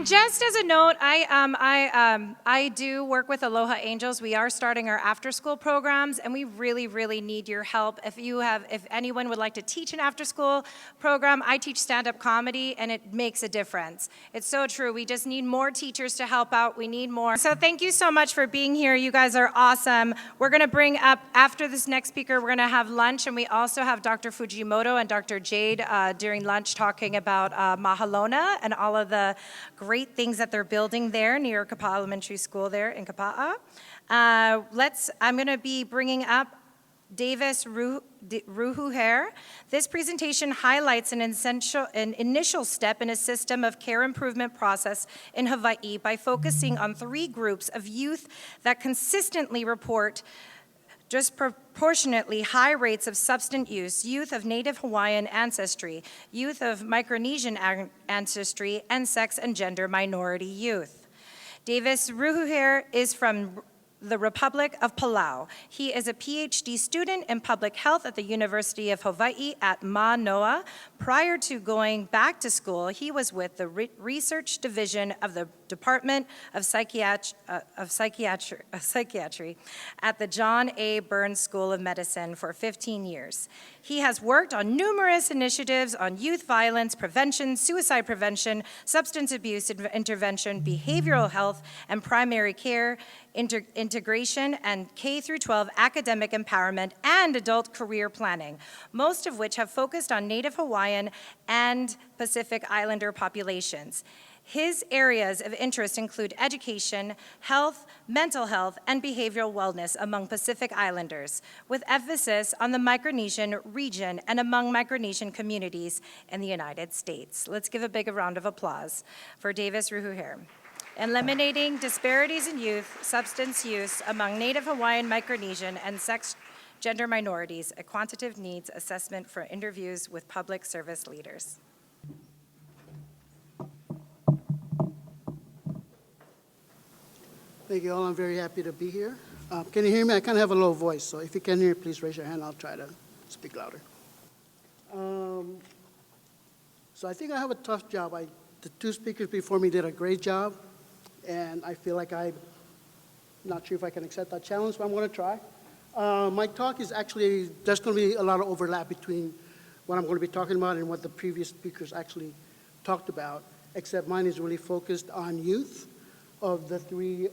And just as a note, I do work with Aloha Angels. We are starting our after-school programs, and we really, really need your help. If anyone would like to teach an after-school program, I teach stand-up comedy, and it makes a difference. It's so true. We just need more teachers to help out. We need more. So thank you so much for being here. You guys are awesome. We're going to bring up, after this next speaker, we're going to have lunch, and we also have Dr. Fujimoto and Dr. Jade during lunch talking about Mahalona and all of the great things that they're building there near Kaua'i Elementary School there in Kaua'i. I'm going to be bringing up Davis Ruhuher. This presentation highlights an initial step in a system of care improvement process in Hawaii by focusing on 3 groups of youth that consistently report disproportionately high rates of substance use: youth of Native Hawaiian ancestry, youth of Micronesian ancestry, and sex and gender minority youth. Davis Ruhuher is from the Republic of Palau. He is a PhD student in public health at the University of Hawaii at Manoa. Prior to going back to school, he was with the research division of the Department of Psychiatry at the John A. Burns School of Medicine for 15 years. He has worked on numerous initiatives on youth violence prevention, suicide prevention, substance abuse intervention, behavioral health, and primary care integration, and K-12 academic empowerment and adult career planning, most of which have focused on Native Hawaiian and Pacific Islander populations. His areas of interest include education, health, mental health, and behavioral wellness among Pacific Islanders, with emphasis on the Micronesian region and among Micronesian communities in the United States. Let's give a big round of applause for Davis Ruhuher. Eliminating disparities in youth substance use among Native Hawaiian, Micronesian, and sex gender minorities, a quantitative needs assessment for interviews with public service leaders. Thank you all. I'm very happy to be here. Can you hear me? I kind of have a low voice, so if you can hear, please raise your hand. I'll try to speak louder. So I think I have a tough job. The 2 speakers before me did a great job, and I feel like I'm not sure if I can accept that challenge, but I'm going to try. My talk is actually, there's going to be a lot of overlap between what I'm going to be talking about and what the previous speakers actually talked about, except mine is really focused on youth of the 3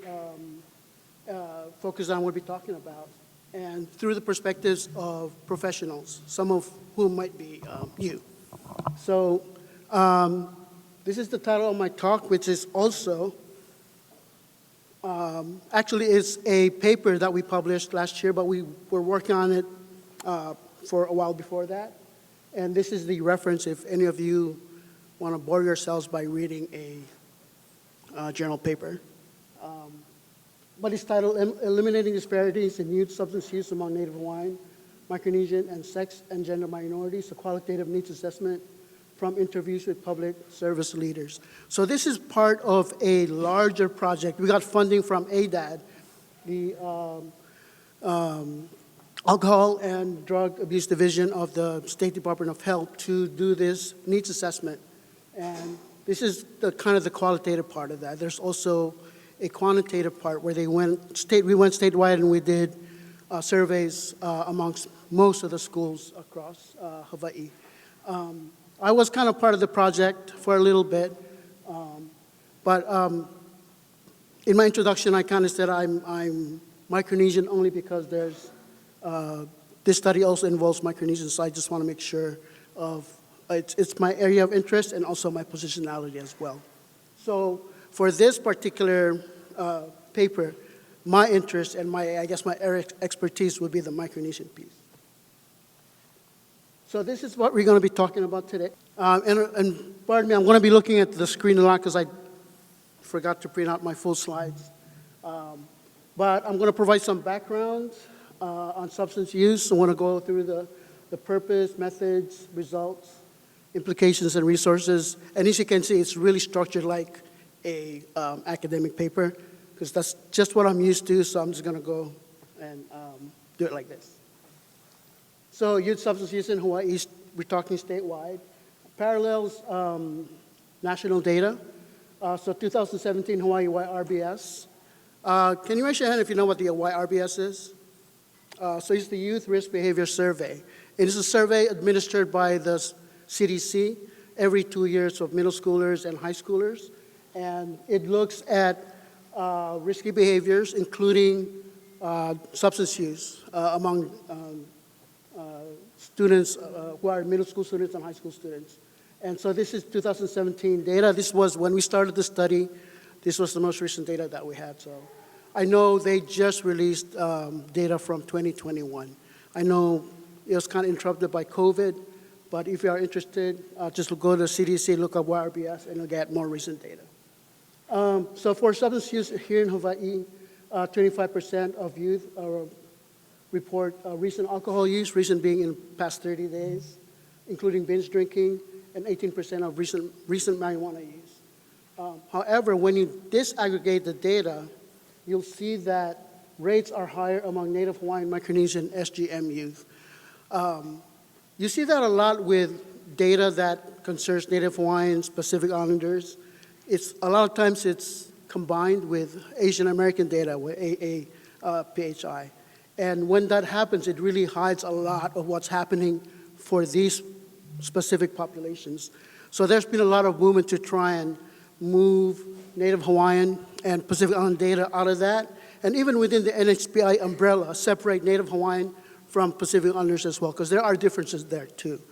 focuses I'm going to be talking about, and through the perspectives of professionals, some of whom might be you. So this is the title of my talk, which is also, actually is a paper that we published last year, but we were working on it for a while before that. And this is the reference if any of you want to bore yourselves by reading a journal paper. But it's titled Eliminating Disparities in Youth Substance Use Among Native Hawaiian, Micronesian, and Sex and Gender Minorities, a Qualitative Needs Assessment from Interviews with Public Service Leaders. So this is part of a larger project. We got funding from ADAD, the Alcohol and Drug Abuse Division of the State Department of Health, to do this needs assessment. And this is the kind of the qualitative part of that. There's also a quantitative part where we went statewide and we did surveys amongst most of the schools across Hawaii. I was kind of part of the project for a little bit, but in my introduction I kind of said I'm Micronesian only because there's this study also involves Micronesian, so I just want to make sure of it's my area of interest and also my positionality as well. So for this particular paper, my interest and my expertise would be the Micronesian piece. So this is what we're going to be talking about today. And pardon me, I'm going to be looking at the screen a lot because I forgot to print out my full slides. But I'm going to provide some background on substance use. I want to go through the purpose, methods, results, implications, and resources. And as you can see, it's really structured like a academic paper because that's just what I'm used to, so I'm just going to go and do it like this. So youth substance use in Hawaii, we're talking statewide, parallels national data. So 2017 Hawaii YRBS. Can you raise your hand if you know what the YRBS is? So it's the Youth Risk Behavior Survey. It is a survey administered by the CDC every 2 years of middle schoolers and high schoolers. And it looks at risky behaviors, including substance use among students who are middle school students and high school students. And so this is 2017 data. This was when we started the study. This was the most recent data that we had. So I know they just released data from 2021. I know it was kind of interrupted by COVID, but if you are interested, just go to the CDC, look up YRBS, and you'll get more recent data. So for substance use here in Hawaii, 25% of youth report recent alcohol use, recent being in the past 30 days, including binge drinking, and 18% of recent marijuana use. However, when you disaggregate the data, you'll see that rates are higher among Native Hawaiian, Micronesian, SGM youth. You see that a lot with data that concerns Native Hawaiians, Pacific Islanders. A lot of times it's combined with Asian American data, with PHI. And when that happens, it really hides a lot of what's happening for these specific populations. So there's been a lot of movement to try and move Native Hawaiian and Pacific Island data out of that, and even within the NHPI umbrella, separate Native Hawaiian from Pacific Islanders as well, because there are differences there too.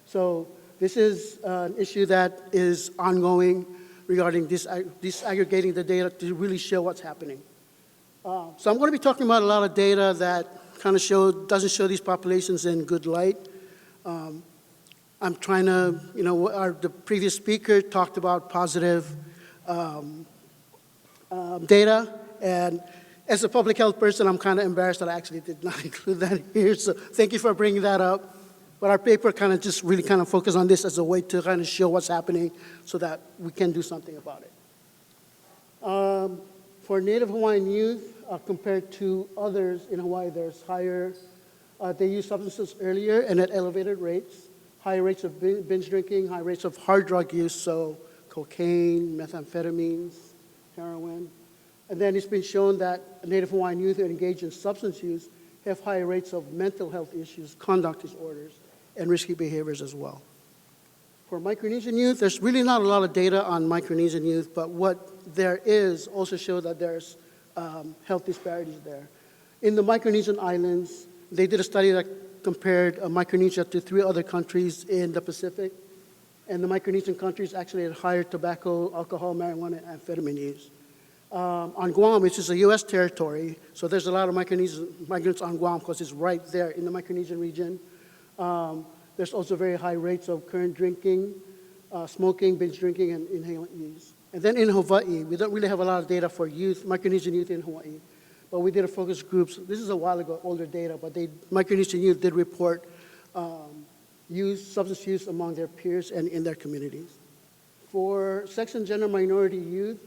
So this is an issue that is ongoing regarding disaggregating the data to really show what's happening. So I'm going to be talking about a lot of data that kind of doesn't show these populations in good light. I'm trying to, the previous speaker talked about positive data, and as a public health person, I'm kind of embarrassed that I actually did not include that here, so thank you for bringing that up. But our paper kind of just really kind of focused on this as a way to kind of show what's happening so that we can do something about it. For Native Hawaiian youth, compared to others in Hawaii, there's higher, they use substances earlier and at elevated rates, high rates of binge drinking, high rates of hard drug use, so cocaine, methamphetamines, heroin. And then it's been shown that Native Hawaiian youth who engage in substance use have higher rates of mental health issues, conduct disorders, and risky behaviors as well. For Micronesian youth, there's really not a lot of data on Micronesian youth, but what there is also shows that there's health disparities there. In the Micronesian islands, they did a study that compared Micronesia to 3 other countries in the Pacific, and the Micronesian countries actually had higher tobacco, alcohol, marijuana, and amphetamine use. On Guam, which is a U.S. territory, so there's a lot of migrants on Guam because it's right there in the Micronesian region. There's also very high rates of current drinking, smoking, binge drinking, and inhalant use. And then in Hawaii, we don't really have a lot of data for youth, Micronesian youth in Hawaii, but we did a focus groups. This is a while ago, older data, but Micronesian youth did report substance use among their peers and in their communities. For sex and gender minority youth,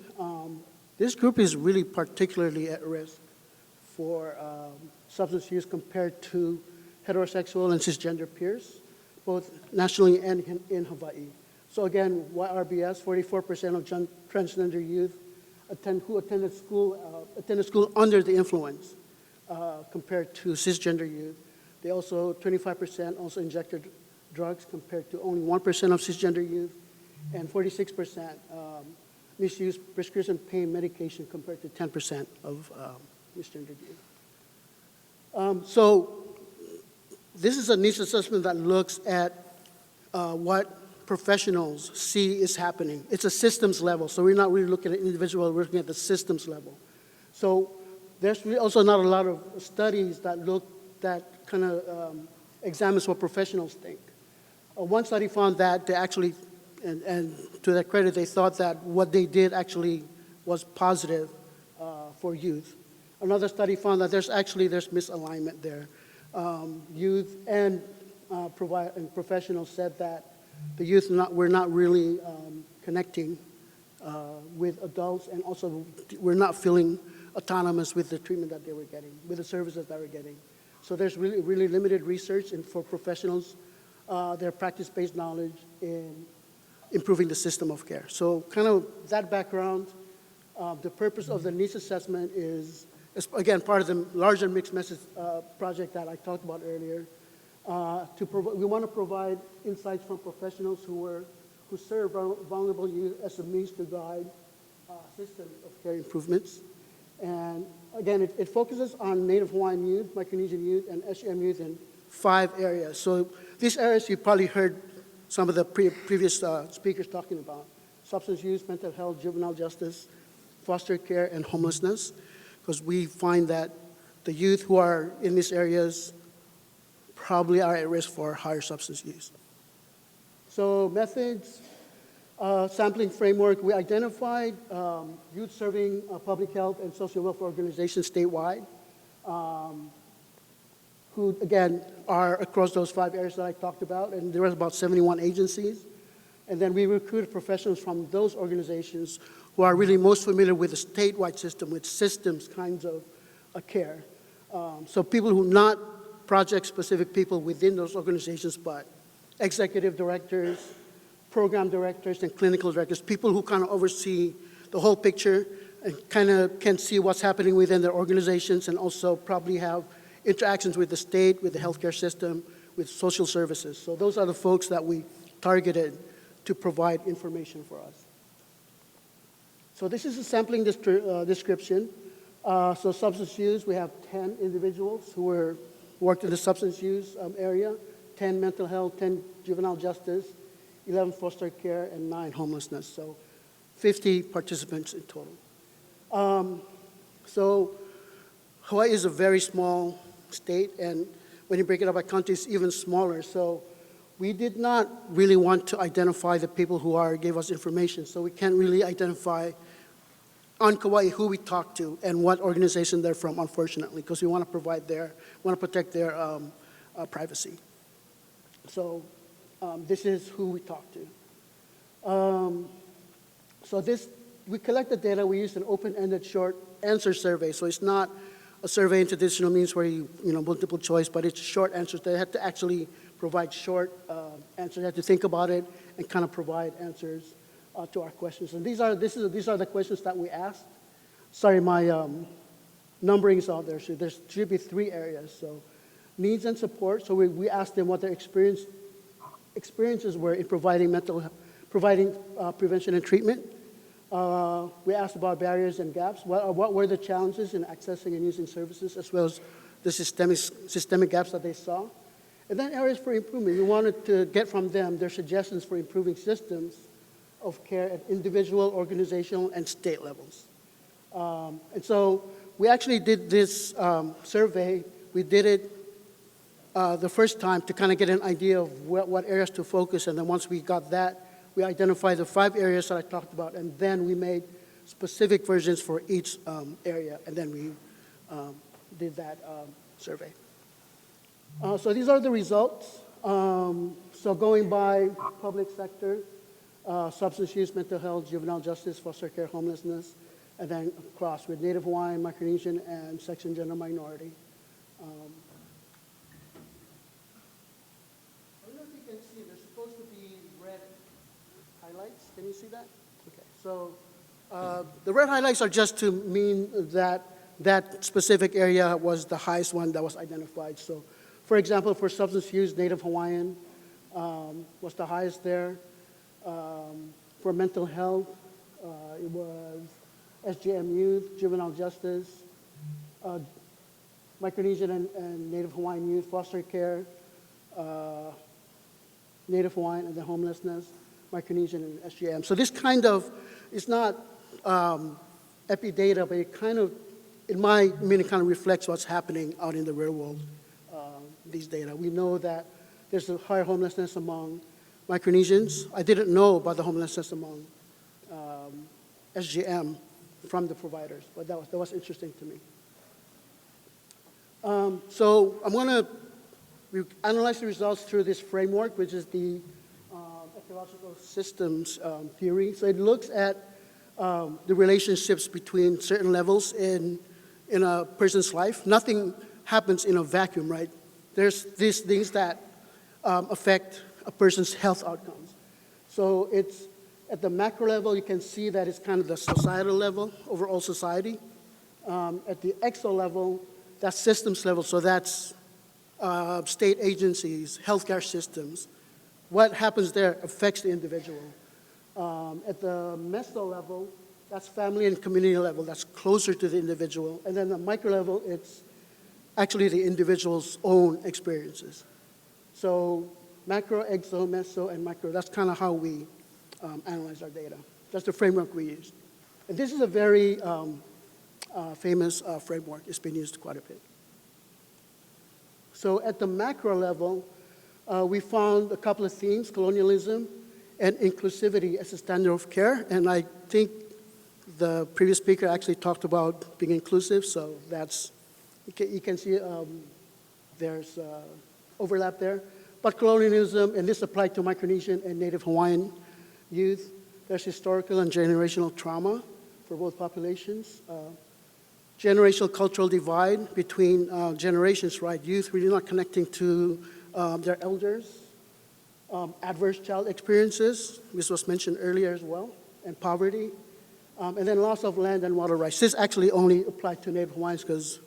this group is really particularly at risk for substance use compared to heterosexual and cisgender peers, both nationally and in Hawaii. So again, YRBS, 44% of transgender youth who attended school under the influence compared to cisgender youth. They also, 25% also injected drugs compared to only 1% of cisgender youth, and 46% misuse prescription pain medication compared to 10% of misgendered youth. So this is a needs assessment that looks at what professionals see is happening. It's a systems level, so we're not really looking at individual, we're looking at the systems level. So there's really also not a lot of studies that kind of examines what professionals think. One study found that they actually, and to their credit, they thought that what they did actually was positive for youth. Another study found that there's misalignment there. Youth and professionals said that the youth were not really connecting with adults, and also were not feeling autonomous with the treatment that they were getting, with the services that they were getting. So there's really limited research for professionals, their practice-based knowledge in improving the system of care. So kind of that background, the purpose of the needs assessment is again, part of the larger mixed message project that I talked about earlier. We want to provide insights from professionals who serve vulnerable youth as a means to guide systems of care improvements. And again, it focuses on Native Hawaiian youth, Micronesian youth, and SGM youth in 5 areas. So these areas you probably heard some of the previous speakers talking about: substance use, mental health, juvenile justice, foster care, and homelessness, because we find that the youth who are in these areas probably are at risk for higher substance use. So methods, sampling framework, we identified youth serving public health and social welfare organizations statewide, who again are across those 5 areas that I talked about, and there was about 71 agencies. And then we recruited professionals from those organizations who are really most familiar with the statewide system, with systems kinds of care. So people who not project-specific people within those organizations, but executive directors, program directors, and clinical directors, people who kind of oversee the whole picture and kind of can see what's happening within their organizations, and also probably have interactions with the state, with the healthcare system, with social services. So those are the folks that we targeted to provide information for us. So this is a sampling description. So substance use, we have 10 individuals who worked in the substance use area, 10 mental health, 10 juvenile justice, 11 foster care, and 9 homelessness. So 50 participants in total. So Hawaii is a very small state, and when you break it up by county, it's even smaller. So we did not really want to identify the people who gave us information, so we can't really identify on Kaua'i who we talked to and what organization they're from, unfortunately, because we want to protect their privacy. So this is who we talked to. We collected data. We used an open-ended short answer survey, so it's not a survey in traditional means where multiple choice, but it's short answers. They had to actually provide short answers. They had to think about it and kind of provide answers to our questions. And these are the questions that we asked. Sorry, my numbering's out there. So there should be 3 areas. So needs and support. So we asked them what their experiences were in providing prevention and treatment. We asked about barriers and gaps. What were the challenges in accessing and using services, as well as the systemic gaps that they saw. And then areas for improvement. We wanted to get from them their suggestions for improving systems of care at individual, organizational, and state levels. And so we actually did this survey. We did it the first time to kind of get an idea of what areas to focus, and then once we got that, we identified the 5 areas that I talked about, and then we made specific versions for each area, and then we did that survey. So these are the results. So going by public sector, substance use, mental health, juvenile justice, foster care, homelessness, and then across with Native Hawaiian, Micronesian, and sex and gender minority. I don't know if you can see, there's supposed to be red highlights. Can you see that? Okay, so the red highlights are just to mean that that specific area was the highest one that was identified. So, for example, for substance use, Native Hawaiian was the highest there. For mental health, it was SGM youth, juvenile justice, Micronesian and Native Hawaiian youth, foster care, Native Hawaiian, and then homelessness, Micronesian and SGM. So this kind of, it's not epi data, but it kind of, in my opinion, it kind of reflects what's happening out in the real world, these data. We know that there's a higher homelessness among Micronesians. I didn't know about the homelessness among SGM from the providers, but that was interesting to me. So I'm going to analyze the results through this framework, which is the ecological systems theory. So it looks at the relationships between certain levels in a person's life. Nothing happens in a vacuum, right? There's these things that affect a person's health outcomes. So it's at the macro level, you can see that it's kind of the societal level, overall society. At the exo level, that's systems level, so that's state agencies, healthcare systems. What happens there affects the individual. At the meso level, that's family and community level, that's closer to the individual. And then the micro level, it's actually the individual's own experiences. So macro, exo, meso, and micro, that's kind of how we analyze our data. That's the framework we use. And this is a very famous framework. It's been used quite a bit. So at the macro level, we found a couple of themes, colonialism and inclusivity as a standard of care. And I think the previous speaker actually talked about being inclusive, so that's, you can see there's overlap there. But colonialism, and this applied to Micronesian and Native Hawaiian youth, there's historical and generational trauma for both populations. Generational cultural divide between generations, right? Youth really not connecting to their elders. Adverse child experiences, this was mentioned earlier as well, and poverty. And then loss of land and water rights. This actually only applied to Native Hawaiians because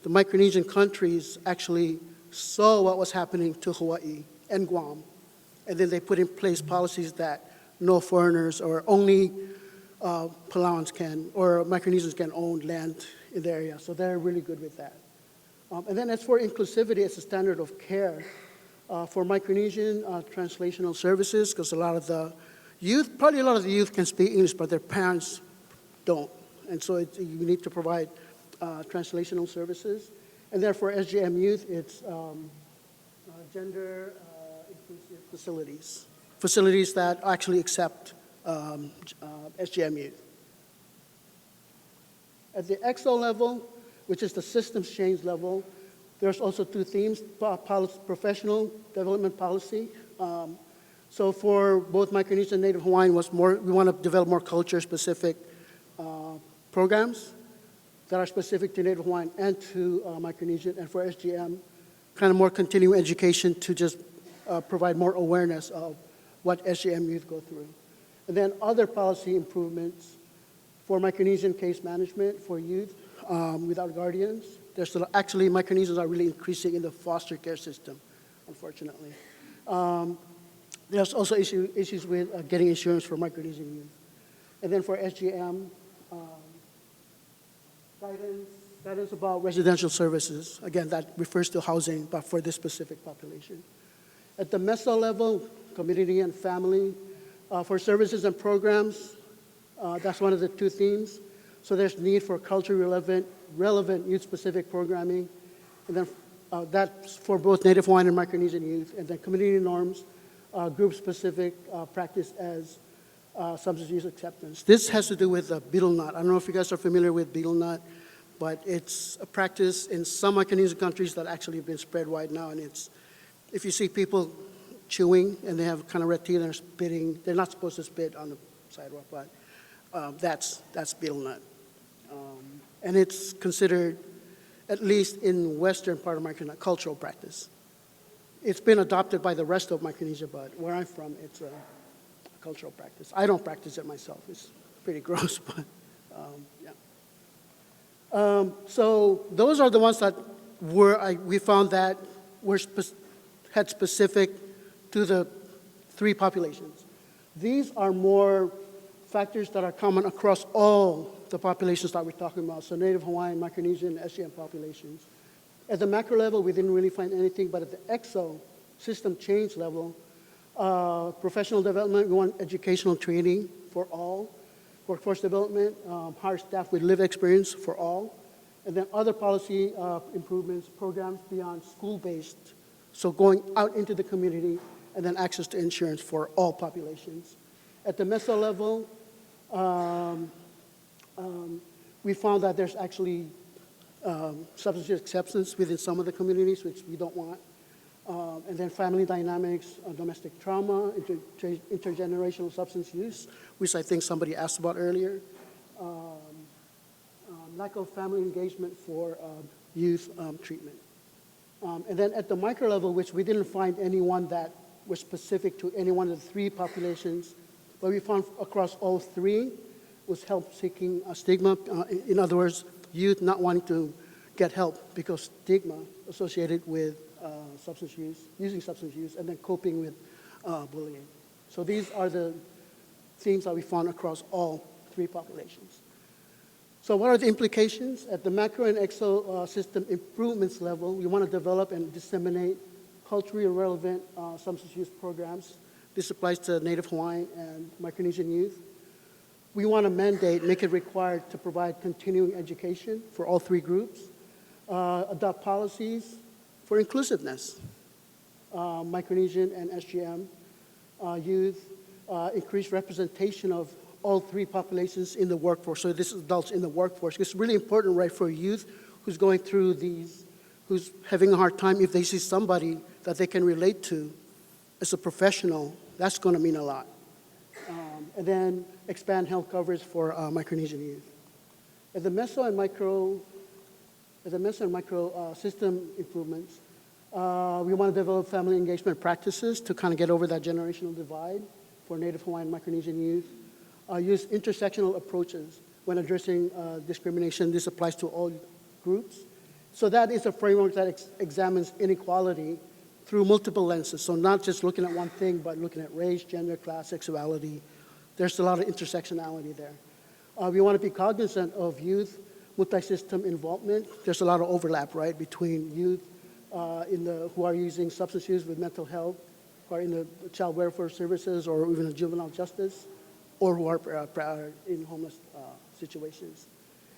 the Micronesian countries actually saw what was happening to Hawaii and Guam. And then they put in place policies that no foreigners or only Palauans can, or Micronesians can own land in the area. So they're really good with that. And then as for inclusivity as a standard of care, for Micronesian translational services, because a lot of the youth, probably a lot of the youth can speak English, but their parents don't. And so you need to provide translational services. And therefore, SGM youth, it's gender inclusive facilities. Facilities that actually accept SGM youth. At the EXO level, which is the systems change level, there's also two themes, professional development policy. So for both Micronesian and Native Hawaiian was more, we want to develop more culture-specific programs that are specific to Native Hawaiian and to Micronesian, and for SGM, kind of more continuing education to just provide more awareness of what SGM youth go through. And then other policy improvements for Micronesian case management for youth without guardians. There's still, actually, Micronesians are really increasing in the foster care system, unfortunately. There's also issues with getting insurance for Micronesian youth. And then for SGM, guidance about residential services. Again, that refers to housing, but for this specific population. At the meso level, community and family, for services and programs, that's one of the two themes. So there's need for culturally relevant youth-specific programming. And then that's for both Native Hawaiian and Micronesian youth. And then community norms, group-specific practice as substance use acceptance. This has to do with betel nut. I don't know if you guys are familiar with betel nut, but it's a practice in some Micronesian countries that actually have been spread wide now. And it's, if you see people chewing and they have kind of red teeth and they're spitting, they're not supposed to spit on the sidewalk, but that's betel nut. And it's considered, at least in western part of Micronesia, cultural practice. It's been adopted by the rest of Micronesia, but where I'm from, it's a cultural practice. I don't practice it myself. It's pretty gross, but yeah. So those are the ones that we found that had specific to the three populations. These are more factors that are common across all the populations that we're talking about, so Native Hawaiian, Micronesian, SGM populations. At the macro level, we didn't really find anything, but at the EXO, system change level, professional development, we want educational training for all, workforce development, hire staff with lived experience for all, and then other policy improvements, programs beyond school-based, so going out into the community, and then access to insurance for all populations. At the meso level, we found that there's actually substance use acceptance within some of the communities, which we don't want. And then family dynamics, domestic trauma, intergenerational substance use, which I think somebody asked about earlier. Lack of family engagement for youth treatment. And then at the micro level, which we didn't find anyone that were specific to any one of the three populations. What we found across all three was help-seeking stigma. In other words, youth not wanting to get help because stigma associated with substance use, using substance use, and then coping with bullying. So these are the themes that we found across all three populations. So what are the implications? At the macro and exo system improvements level, we want to develop and disseminate culturally relevant substance use programs. This applies to Native Hawaiian and Micronesian youth. We want to mandate, make it required to provide continuing education for all three groups, adopt policies for inclusiveness, Micronesian and SGM youth, increase representation of all three populations in the workforce. So this is adults in the workforce. It's really important, right, for youth who's going through these, who's having a hard time, if they see somebody that they can relate to as a professional, that's going to mean a lot. And then expand health coverage for Micronesian youth. At the meso and micro system improvements, we want to develop family engagement practices to kind of get over that generational divide for Native Hawaiian and Micronesian youth. Use intersectional approaches when addressing discrimination. This applies to all groups. So that is a framework that examines inequality through multiple lenses. So not just looking at one thing, but looking at race, gender, class, sexuality. There's a lot of intersectionality there. We want to be cognizant of youth multi-system involvement. There's a lot of overlap, right, between youth who are using substance use with mental health, who are in the child welfare services or even in juvenile justice, or who are in homeless situations.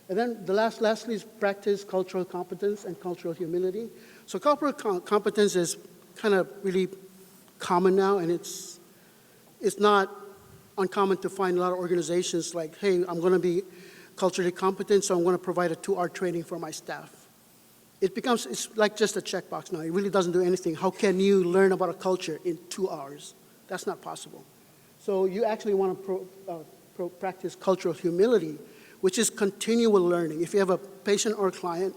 And then the lastly is practice cultural competence and cultural humility. So cultural competence is kind of really common now, and it's not uncommon to find a lot of organizations like, hey, I'm going to be culturally competent, so I'm going to provide a 2-hour training for my staff. It's like just a checkbox now. It really doesn't do anything. How can you learn about a culture in 2 hours? That's not possible. So you actually want to practice cultural humility, which is continual learning. If you have a patient or a client,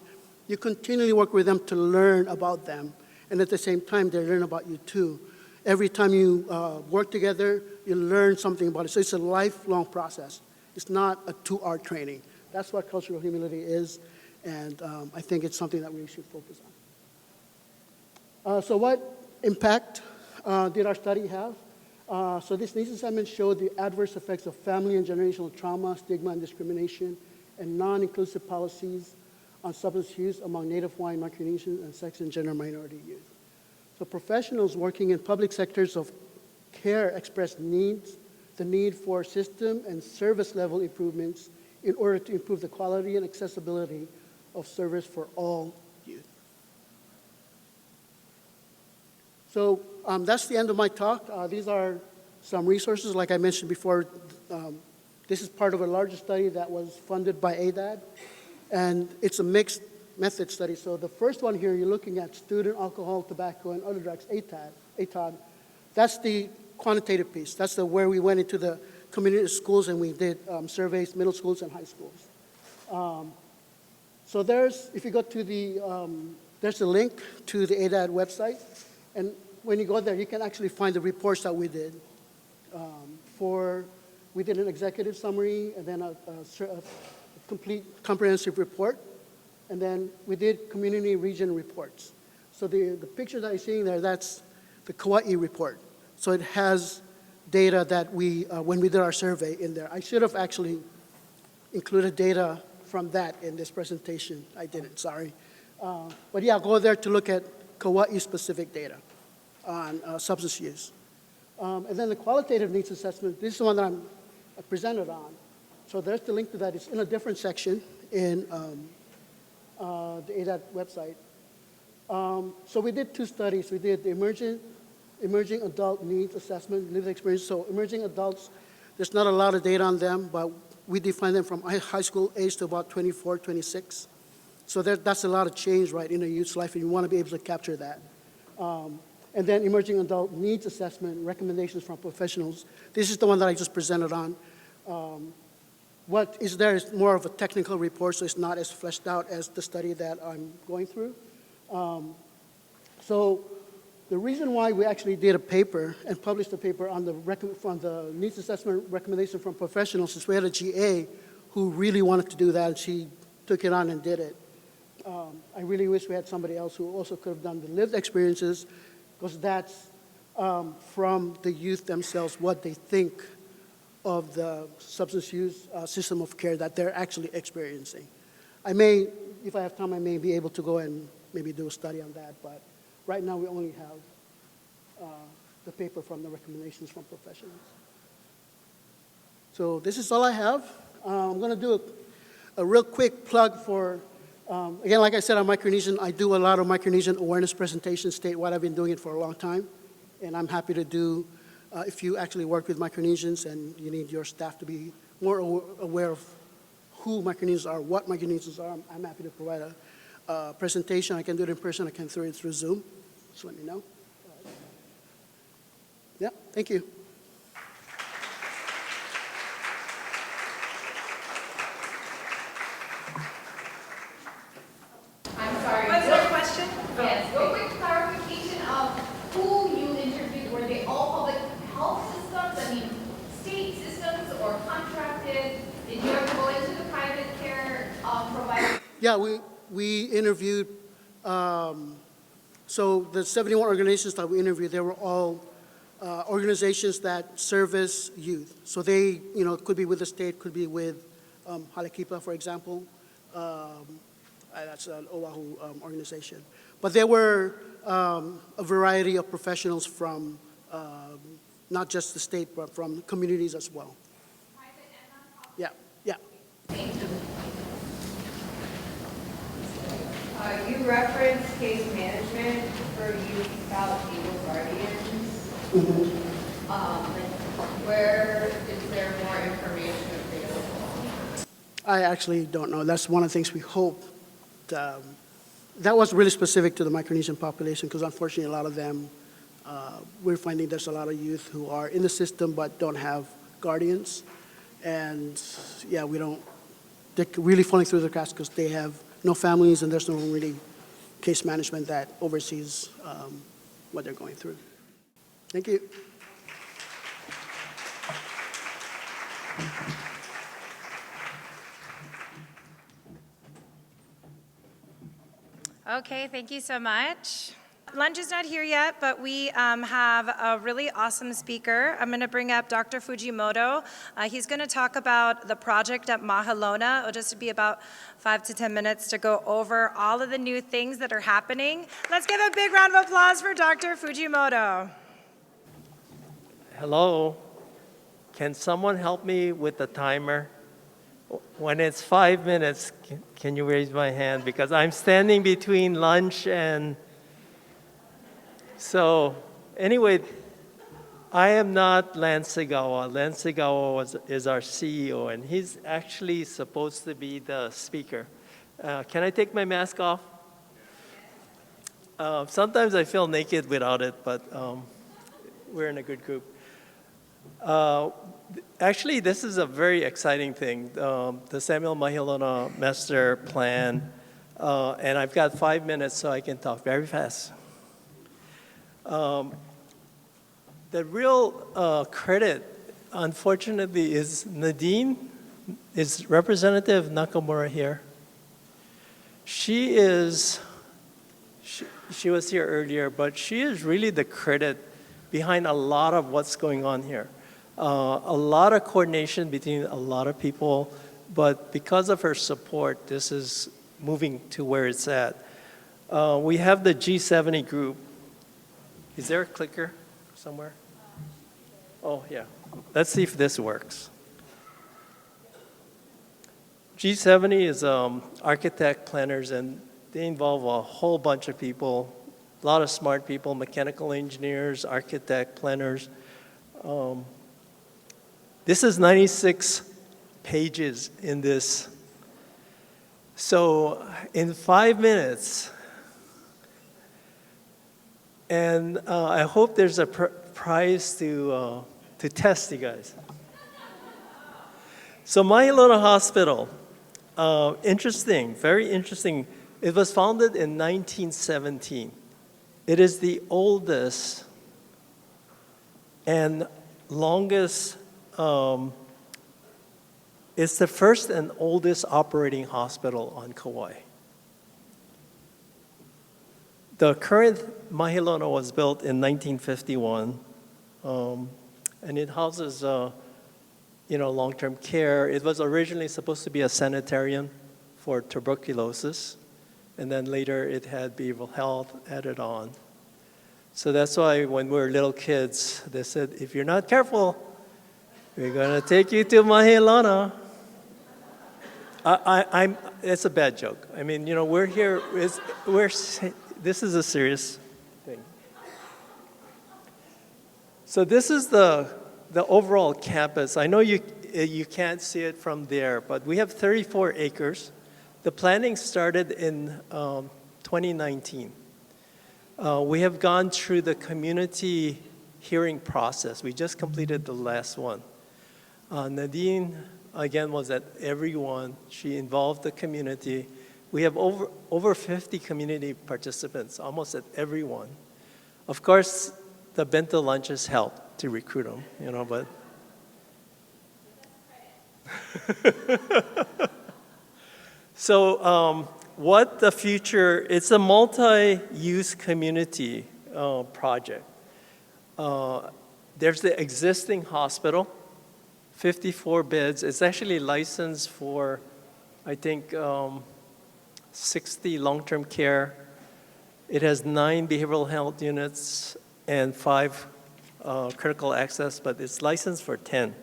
you continually work with them to learn about them, and at the same time, they learn about you too. Every time you work together, you learn something about it. So it's a lifelong process. It's not a 2-hour training. That's what cultural humility is, and I think it's something that we should focus on. So what impact did our study have? So this needs assessment showed the adverse effects of family and generational trauma, stigma and discrimination, and non-inclusive policies on substance use among Native Hawaiian, Micronesian, and sex and gender minority youth. So professionals working in public sectors of care expressed the need for system and service level improvements in order to improve the quality and accessibility of service for all youth. So that's the end of my talk. These are some resources. Like I mentioned before, this is part of a larger study that was funded by ADAD, and it's a mixed method study. So the first one here, you're looking at student alcohol, tobacco, and other drugs, ATAD. That's the quantitative piece. That's where we went into the community schools and we did surveys, middle schools and high schools. So if you go to there's a link to the ADAD website, and when you go there, you can actually find the reports that we did. We did an executive summary and then a complete comprehensive report, and then we did community region reports. So the picture that you're seeing there, that's the Kaua'i report. So it has data that when we did our survey in there. I should have actually included data from that in this presentation. I didn't, sorry. But yeah, go there to look at Kaua'i specific data on substance use. And then the qualitative needs assessment, this is the one that I presented on. So there's the link to that. It's in a different section in the ADAD website. So we did 2 studies. We did the emerging adult needs assessment, lived experience. So emerging adults, there's not a lot of data on them, but we define them from high school age to about 24, 26. So that's a lot of change, right, in a youth's life, and you want to be able to capture that. And then emerging adult needs assessment, recommendations from professionals. This is the one that I just presented on. What is there is more of a technical report, so it's not as fleshed out as the study that I'm going through. So The reason why we actually did a paper and published a paper on from the needs assessment recommendation from professionals is we had a GA who really wanted to do that, and she took it on and did it. I really wish we had somebody else who also could have done the lived experiences, because that's from the youth themselves, what they think of the substance use system of care that they're actually experiencing. I may, if I have time, I may be able to go and maybe do a study on that, but right now we only have the paper from the recommendations from professionals. So this is all I have. I'm going to do a real quick plug for, again, like I said, I'm Micronesian. I do a lot of Micronesian awareness presentations statewide. I've been doing it for a long time, and I'm happy to do, if you actually work with Micronesians and you need your staff to be more aware of who Micronesians are, what Micronesians are, I'm happy to provide a presentation. I can do it in person. I can do it through Zoom. Just let me know. Yeah, thank you. I'm sorry. Was there a question? Yes, real quick clarification of who you interviewed. Were they all public health systems? I mean, state systems or contracted? Did you ever go into the private care provider? Yeah, we interviewed, so the 71 organizations that we interviewed, they were all organizations that service youth. So they, could be with the state, could be with Halekipa, for example. That's an Oahu organization. But there were a variety of professionals from not just the state, but from communities as well. Yeah, yeah. You referenced case management for youth without legal guardians. Where is there more information available? I actually don't know. That's one of the things we hope. That was really specific to the Micronesian population, because unfortunately a lot of them, we're finding there's a lot of youth who are in the system but don't have guardians. And yeah, they're really falling through the cracks because they have no families and there's no really case management that oversees what they're going through. Thank you. Okay, thank you so much. Lunch is not here yet, but we have a really awesome speaker. I'm going to bring up Dr. Fujimoto. He's going to talk about the project at Mahalona. It'll just be about 5 to 10 minutes to go over all of the new things that are happening. Let's give a big round of applause for Dr. Fujimoto. Hello. Can someone help me with the timer? When it's 5 minutes, can you raise my hand? Because I'm standing between lunch and... So, anyway, I am not Lance Segawa. Lance Segawa is our CEO, and he's actually supposed to be the speaker. Can I take my mask off? Sometimes I feel naked without it, but we're in a good group. Actually, this is a very exciting thing, the Samuel Mahalona Master Plan, and I've got 5 minutes, so I can talk very fast. The real credit, unfortunately, is Nadine. Is Representative Nakamura here? She was here earlier, but she is really the credit behind a lot of what's going on here. A lot of coordination between a lot of people, but because of her support, this is moving to where it's at. We have the G70 group. Is there a clicker somewhere? Oh, yeah. Let's see if this works. G70 is architect planners, and they involve a whole bunch of people, a lot of smart people, mechanical engineers, architect planners. This is 96 pages in this. So in 5 minutes, and I hope there's a prize to test you guys. So Mahalona Hospital, interesting, very interesting. It was founded in 1917. It is the oldest and longest, it's the first and oldest operating hospital on Kauai. The current Mahilona was built in 1951, and it houses, long-term care. It was originally supposed to be a sanitarium for tuberculosis, and then later it had behavioral health added on. So that's why when we were little kids, they said, if you're not careful, we're going to take you to Mahilona. It's a bad joke. I mean, we're here, this is a serious thing. So this is the overall campus. I know you can't see it from there, but we have 34 acres. The planning started in 2019. We have gone through the community hearing process. We just completed the last one. Nadine, again, was at every one. She involved the community. We have over 50 community participants, almost at every one. Of course, the bento lunches helped to recruit them, but. So what the future, it's a multi-use community project. There's the existing hospital, 54 beds. It's actually licensed for, I think, 60 long-term care. It has 9 behavioral health units and 5 critical access, but it's licensed for 10.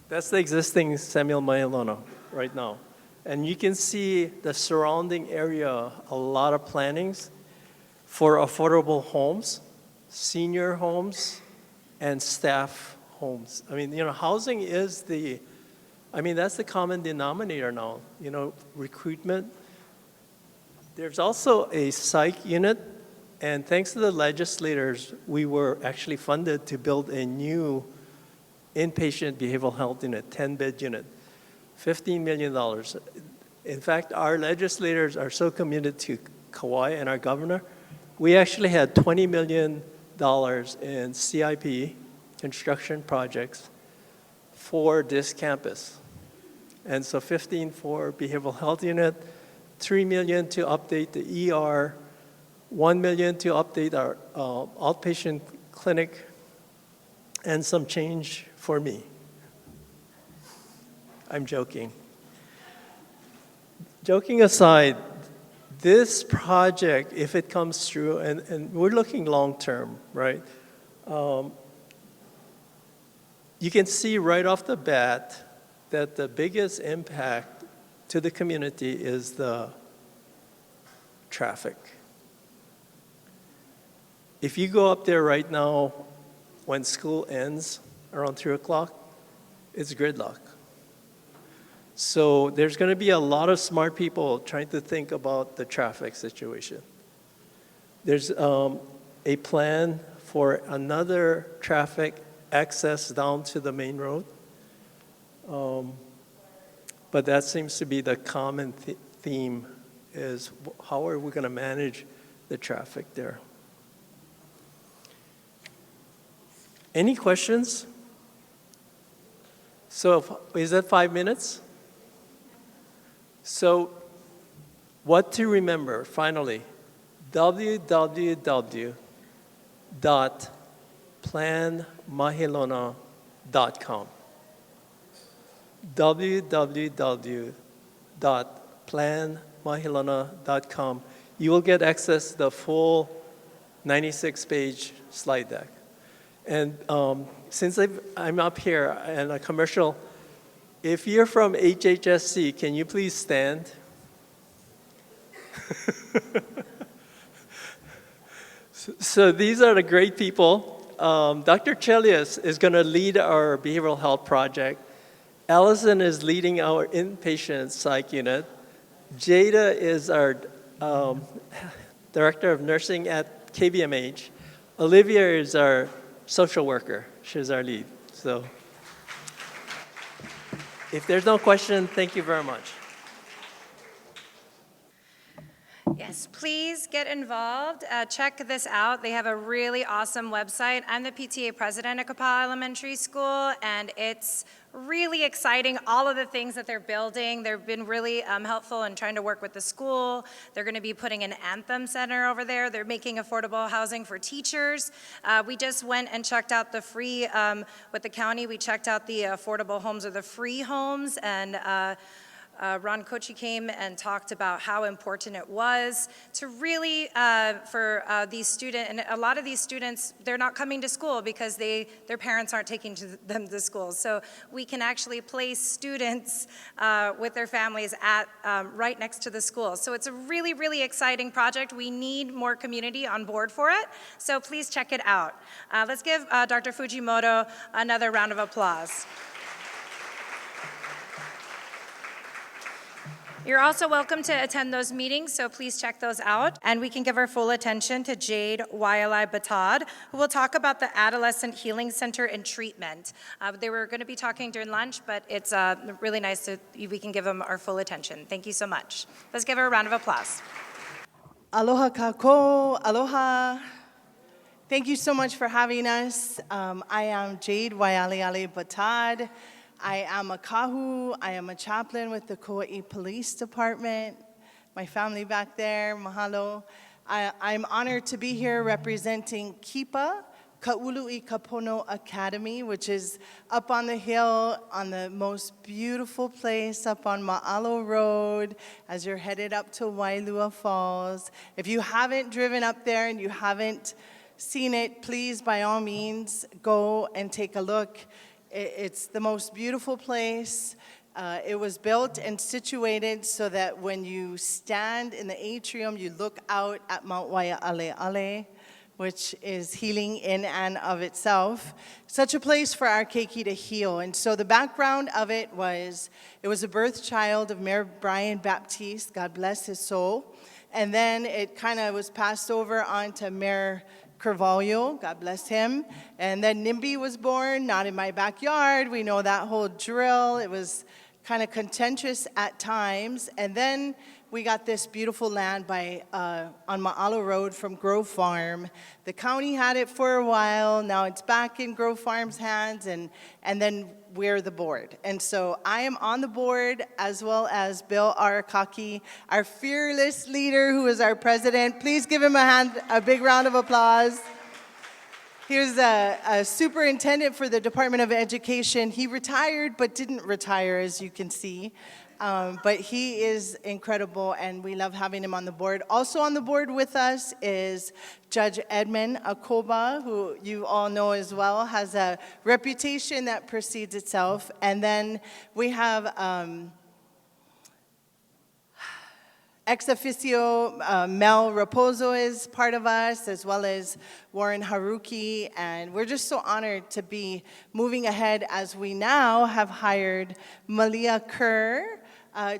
That's the existing Samuel Mahilona right now. And you can see the surrounding area, a lot of plannings for affordable homes, senior homes, and staff homes. I mean, housing is that's the common denominator now, recruitment. There's also a psych unit, and thanks to the legislators, we were actually funded to build a new inpatient behavioral health unit, 10-bed unit, $15 million. In fact, our legislators are so committed to Kauai and our governor, we actually had $20 million in CIP, construction projects, for this campus. And so 15 for behavioral health unit, $3 million to update the ER, $1 million to update our outpatient clinic, and some change for me. I'm joking. Joking aside, this project, if it comes through, and we're looking long-term, right? You can see right off the bat that the biggest impact to the community is the traffic. If you go up there right now, when school ends around 3 o'clock, it's gridlock. So there's going to be a lot of smart people trying to think about the traffic situation. There's a plan for another traffic access down to the main road. But that seems to be the common theme, is how are we going to manage the traffic there? Any questions? So is that 5 minutes? So what to remember, finally, www.planmahilona.com. www.planmahilona.com. You will get access to the full 96-page slide deck. And since I'm up here and a commercial, if you're from HHSC, can you please stand? So these are the great people. Dr. Chelius is going to lead our behavioral health project. Allison is leading our inpatient psych unit. Jada is our director of nursing at KBMH. Olivia is our social worker. She's our lead. So if there's no question, thank you very much. Yes, please get involved. Check this out. They have a really awesome website. I'm the PTA president at Kaua'i Elementary School, and it's really exciting, all of the things that they're building. They've been really helpful in trying to work with the school. They're going to be putting an Anthem Center over there. They're making affordable housing for teachers. We just went and checked out the free, with the county, we checked out the affordable homes or the free homes, and Ron Kochi came and talked about how important it was to really, for these students, and a lot of these students, they're not coming to school because their parents aren't taking them to school. So we can actually place students with their families at right next to the school. So it's a really, really exciting project. We need more community on board for it. So please check it out. Let's give Dr. Fujimoto another round of applause. You're also welcome to attend those meetings, so please check those out. And we can give our full attention to Jade Waialai Batad, who will talk about the Adolescent Healing Center and treatment. They were going to be talking during lunch, but it's really nice that we can give them our full attention. Thank you so much. Let's give her a round of applause. Aloha kako, aloha. Thank you so much for having us. I am Jade Waialai Batad. I am a kahu. I am a chaplain with the Kaua'i Police Department. My family back there, mahalo. I'm honored to be here representing KIPA, Ka'ului Pono Academy, which is up on the hill on the most beautiful place up on Ma'alo Road as you're headed up to Wailua Falls. If you haven't driven up there and you haven't seen it, please, by all means, go and take a look. It's the most beautiful place. It was built and situated so that when you stand in the atrium, you look out at Mount Waia'ale'ale, which is healing in and of itself. Such a place for our keiki to heal. And so the background of it was a birth child of Mayor Brian Baptiste, God bless his soul. And then it kind of was passed over onto Mayor Carvalho, God bless him. And then NIMBY was born, not in my backyard. We know that whole drill. It was kind of contentious at times. And then we got this beautiful land on Ma'alo Road from Grove Farm. The county had it for a while. Now it's back in Grove Farm's hands, and then we're the board. And so I am on the board, as well as Bill Arakaki, our fearless leader who is our president. Please give him a big round of applause. Here's a superintendent for the Department of Education. He retired, but didn't retire, as you can see. But he is incredible, and we love having him on the board. Also on the board with us is Judge Edmund Akoba, who you all know as well, has a reputation that precedes itself. And then we have ex officio Mel Raposo is part of us, as well as Warren Haruki. And we're just so honored to be moving ahead as we now have hired Malia Kerr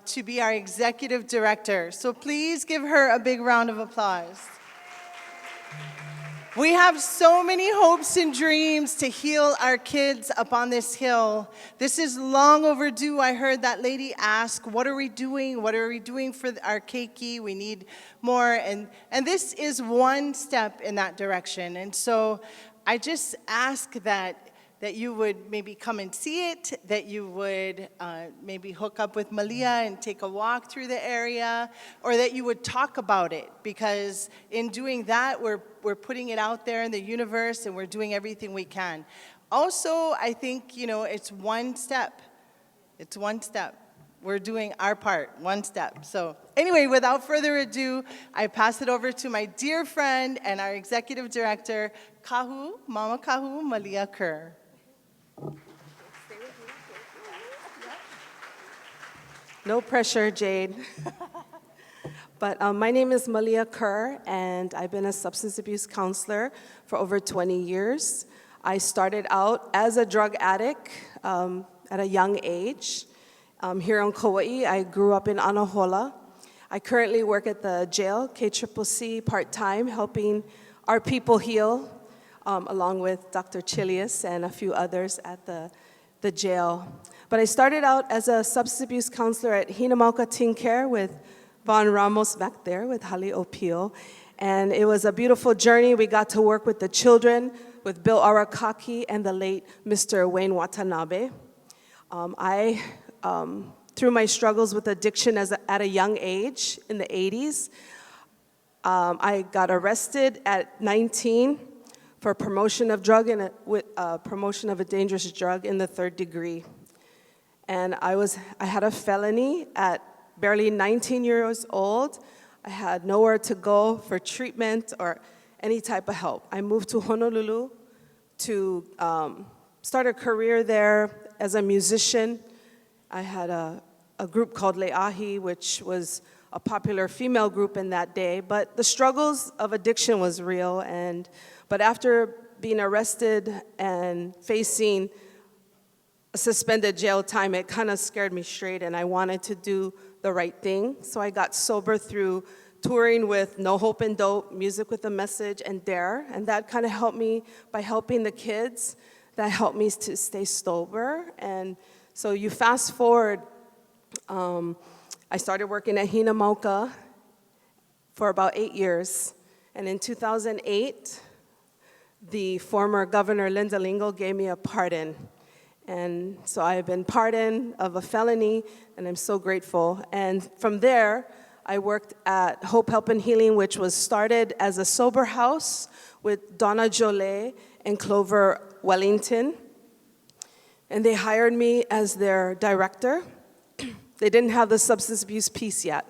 to be our executive director. So please give her a big round of applause. We have so many hopes and dreams to heal our kids up on this hill. This is long overdue. I heard that lady ask, what are we doing? What are we doing for our keiki? We need more. And this is one step in that direction. And so I just ask that you would maybe come and see it, that you would maybe hook up with Malia and take a walk through the area, or that you would talk about it, because in doing that, we're putting it out there in the universe and we're doing everything we can. Also, I think, it's one step. It's one step. We're doing our part, one step. So anyway, without further ado, I pass it over to my dear friend and our executive director, Mama Kahu, Malia Kerr. No pressure, Jade. But my name is Malia Kerr, and I've been a substance abuse counselor for over 20 years. I started out as a drug addict at a young age. Here on Kaua'i, I grew up in Anahola. I currently work at the jail, KCCC, part-time, helping our people heal, along with Dr. Chilius and a few others at the jail. But I started out as a substance abuse counselor at Hinamauka Teen Care with Von Ramos back there with Hali Opio. And it was a beautiful journey. We got to work with the children, with Bill Arakaki and the late Mr. Wayne Watanabe. Through my struggles with addiction at a young age in the 80s, I got arrested at 19 for promotion of promotion of a dangerous drug in the 3rd degree. And I had a felony at barely 19 years old. I had nowhere to go for treatment or any type of help. I moved to Honolulu to start a career there as a musician. I had a group called Le'ahi, which was a popular female group in that day, but the struggles of addiction was real. But after being arrested and facing a suspended jail time, it kind of scared me straight, and I wanted to do the right thing. So I got sober through touring with No Hope and Dope, Music with a Message, and DARE, and that kind of helped me by helping the kids. That helped me to stay sober. And so you fast forward, I started working at Hinamauka for about 8 years. And in 2008, the former Governor Linda Lingle gave me a pardon. And so I have been pardoned of a felony, and I'm so grateful. And from there, I worked at Hope, Help, and Healing, which was started as a sober house with Donna Jolie and Clover Wellington. And they hired me as their director. They didn't have the substance abuse piece yet,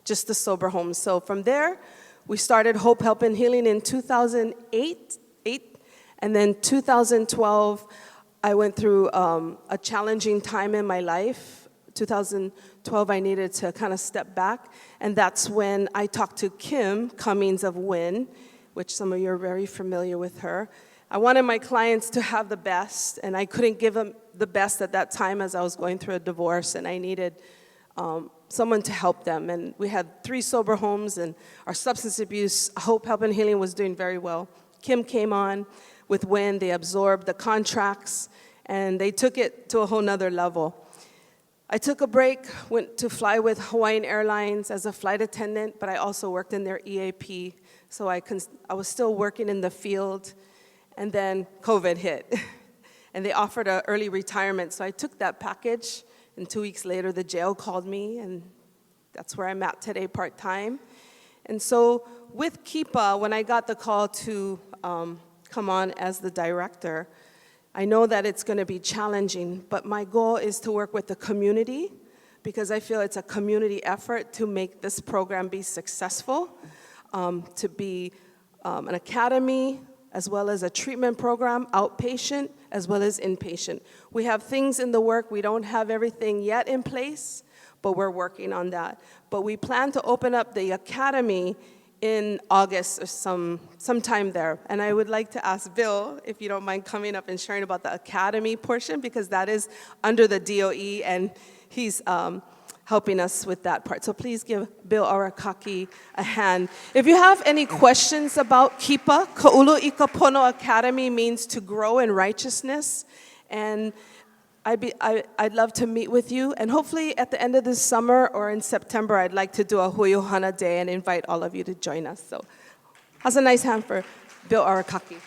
just the sober homes. So from there, we started Hope, Help, and Healing in 2008, and then 2012, I went through a challenging time in my life. 2012, I needed to kind of step back, and that's when I talked to Kim Cummings of WIN, which some of you are very familiar with her. I wanted my clients to have the best, and I couldn't give them the best at that time as I was going through a divorce, and I needed someone to help them. And we had 3 sober homes, and our substance abuse, Hope, Help, and Healing was doing very well. Kim came on with WIN, they absorbed the contracts, and they took it to a whole nother level. I took a break, went to fly with Hawaiian Airlines as a flight attendant, but I also worked in their EAP, so I was still working in the field, and then COVID hit, and they offered an early retirement, so I took that package, and 2 weeks later, the jail called me, and that's where I'm at today, part-time. And so with KIPA, when I got the call to come on as the director, I know that it's going to be challenging, but my goal is to work with the community because I feel it's a community effort to make this program be successful, to be an academy, as well as a treatment program, outpatient, as well as inpatient. We have things in the work. We don't have everything yet in place, but we're working on that. But we plan to open up the academy in August or sometime there. And I would like to ask Bill, if you don't mind coming up and sharing about the academy portion, because that is under the DOE, and he's helping us with that part. So please give Bill Arakaki a hand. If you have any questions about KIPA, Ka'ulu Pono Academy means to grow in righteousness, and I'd love to meet with you, and hopefully at the end of this summer or in September, I'd like to do a Huiohana Day and invite all of you to join us. So, how's a nice hand for Bill Arakaki?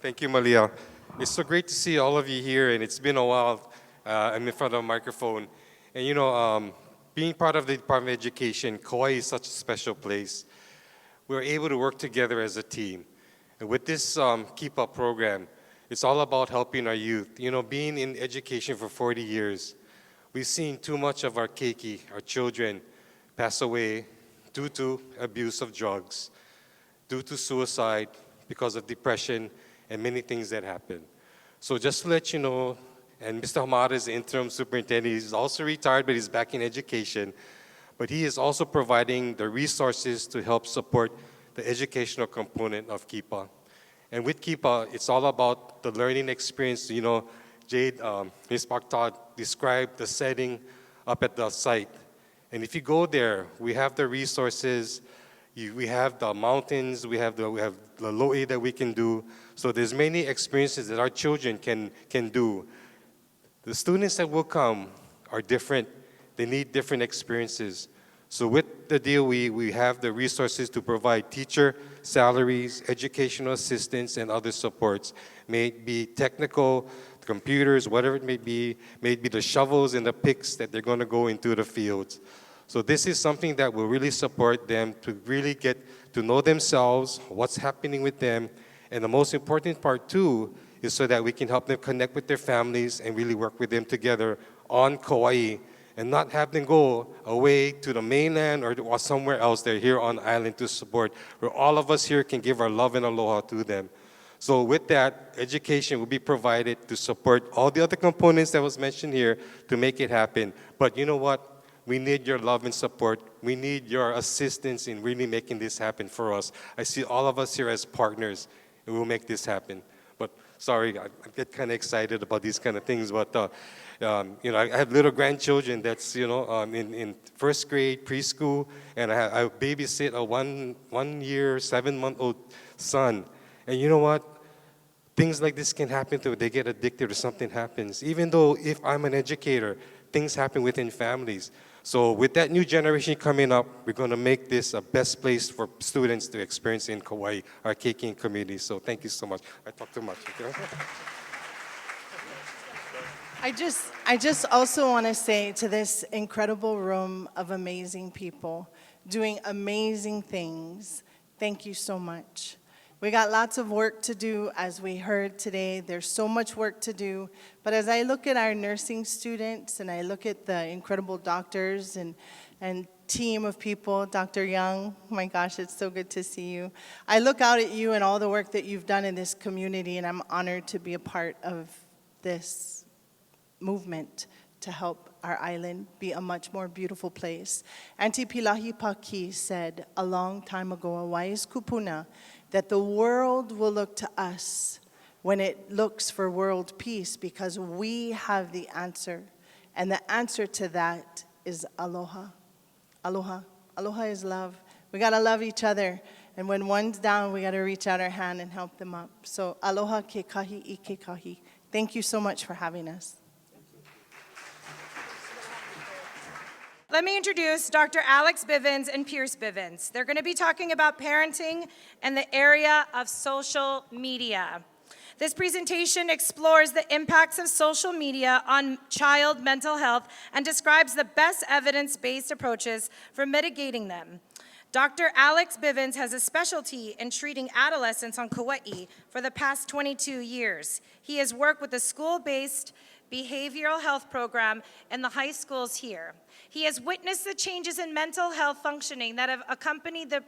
Thank you, Malia. It's so great to see all of you here, and it's been a while. I'm in front of a microphone. And you know, being part of the Department of Education, Kaua'i is such a special place. We're able to work together as a team. And with this Keep Up program, it's all about helping our youth. You know, being in education for 40 years, we've seen too much of our keiki, our children, pass away due to abuse of drugs, due to suicide, because of depression, and many things that happen. So just to let you know, and Mr. Hamada is the interim superintendent. He's also retired, but he's back in education. But he is also providing the resources to help support the educational component of KIPA. And with KIPA, it's all about the learning experience. You know, Jade, Ms. Baktad described the setting up at the site. And if you go there, we have the resources, we have the mountains, we have the loe that we can do. So there's many experiences that our children can do. The students that will come are different. They need different experiences. So with the deal, we have the resources to provide teacher salaries, educational assistance, and other supports. May it be technical, computers, whatever it may be the shovels and the picks that they're going to go into the fields. So this is something that will really support them to really get to know themselves, what's happening with them, and the most important part too is so that we can help them connect with their families and really work with them together on Kaua'i and not have them go away to the mainland or somewhere else. They're here on the island to support, where all of us here can give our love and aloha to them. So with that, education will be provided to support all the other components that was mentioned here to make it happen. But you know what? We need your love and support. We need your assistance in really making this happen for us. I see all of us here as partners, and we'll make this happen. But sorry, I get kind of excited about these kind of things. But I have little grandchildren that's in first grade, preschool, and I babysit a 1 year, 7-month-old son. And you know what? Things like this can happen to them. They get addicted or something happens. Even though if I'm an educator, things happen within families. So with that new generation coming up, we're going to make this a best place for students to experience in Kaua'i, our Keikini community. So thank you so much. I talked too much. Okay? I just also want to say to this incredible room of amazing people doing amazing things, thank you so much. We got lots of work to do, as we heard today. There's so much work to do. But as I look at our nursing students and I look at the incredible doctors and team of people, Dr. Young, my gosh, it's so good to see you. I look out at you and all the work that you've done in this community, and I'm honored to be a part of this movement to help our island be a much more beautiful place. Auntie Pilahi Paki said a long time ago, a wise kupuna, that the world will look to us when it looks for world peace because we have the answer. And the answer to that is aloha. Aloha. Aloha is love. We got to love each other. And when one's down, we got to reach out our hand and help them up. So aloha ke kahi I ke kahi. Thank you so much for having us. Let me introduce Dr. Alex Bivens and Pierce Bivens. They're going to be talking about parenting in the area of social media. This presentation explores the impacts of social media on child mental health and describes the best evidence-based approaches for mitigating them. Dr. Alex Bivens has a specialty in treating adolescents on Kaua'i for the past 22 years. He has worked with the school-based behavioral health program in the high schools here. He has witnessed the changes in mental health functioning that have accompanied the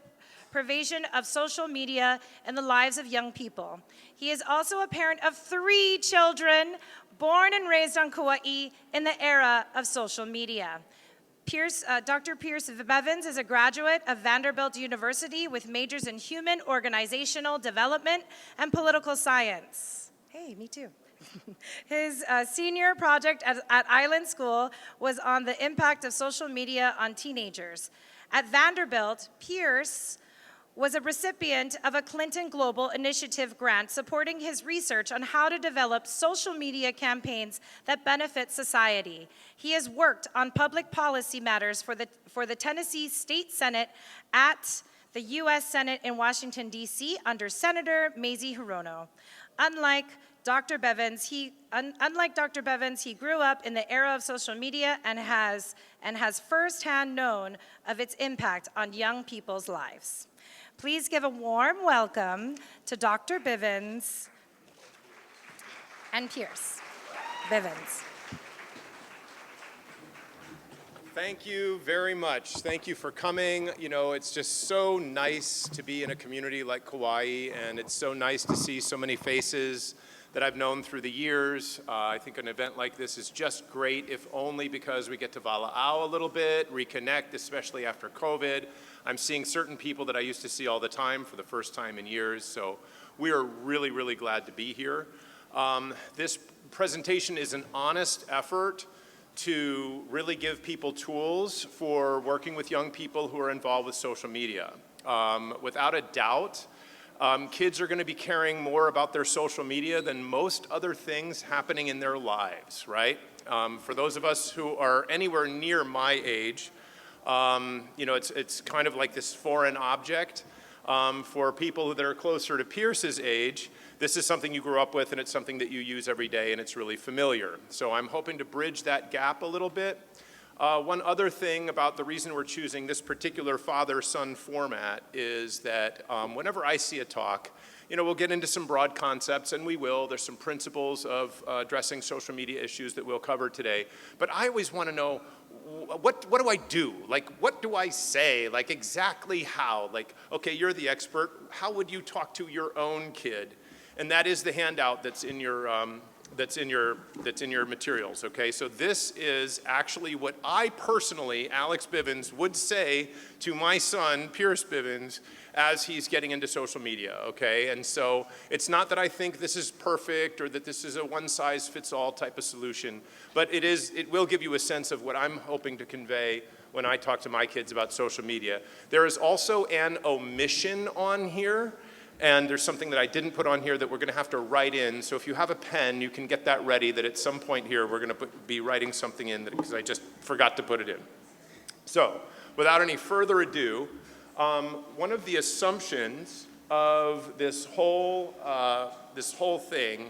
provision of social media in the lives of young people. He is also a parent of 3 children born and raised on Kaua'i in the era of social media. Dr. Pierce Bevins is a graduate of Vanderbilt University with majors in human organizational development and political science. Hey, me too. His senior project at Island School was on the impact of social media on teenagers. At Vanderbilt, Pierce was a recipient of a Clinton Global Initiative grant supporting his research on how to develop social media campaigns that benefit society. He has worked on public policy matters for the Tennessee State Senate at the U.S. Senate in Washington, D.C. under Senator Mazie Hirono. Unlike Dr. Bevins, he grew up in the era of social media and has firsthand known of its impact on young people's lives. Please give a warm welcome to Dr. Bivens and Pierce Bivens. Thank you very much. Thank you for coming. You know, it's just so nice to be in a community like Kaua'i, and it's so nice to see so many faces that I've known through the years. I think an event like this is just great, if only because we get to wala'au a little bit, reconnect, especially after COVID. I'm seeing certain people that I used to see all the time for the first time in years, so we are really, really glad to be here. This presentation is an honest effort to really give people tools for working with young people who are involved with social media. Without a doubt, kids are going to be caring more about their social media than most other things happening in their lives, right? For those of us who are anywhere near my age, you know, it's kind of like this foreign object. For people that are closer to Pierce's age, this is something you grew up with and it's something that you use every day and it's really familiar. So I'm hoping to bridge that gap a little bit. One other thing about the reason we're choosing this particular father-son format is that whenever I see a talk, you know, we'll get into some broad concepts, and we will. There's some principles of addressing social media issues that we'll cover today. But I always want to know, what do I do? Like, what do I say? Like, exactly how? Like, okay, you're the expert. How would you talk to your own kid? And that is the handout that's in your materials, okay? So this is actually what I personally, Alex Bivens, would say to my son, Pierce Bivens, as he's getting into social media, okay? And so it's not that I think this is perfect or that this is a one-size-fits-all type of solution, but it will give you a sense of what I'm hoping to convey when I talk to my kids about social media. There is also an omission on here. And there's something that I didn't put on here that we're going to have to write in. So if you have a pen, you can get that ready, that at some point here we're going to be writing something in because I just forgot to put it in. So without any further ado, one of the assumptions of this whole thing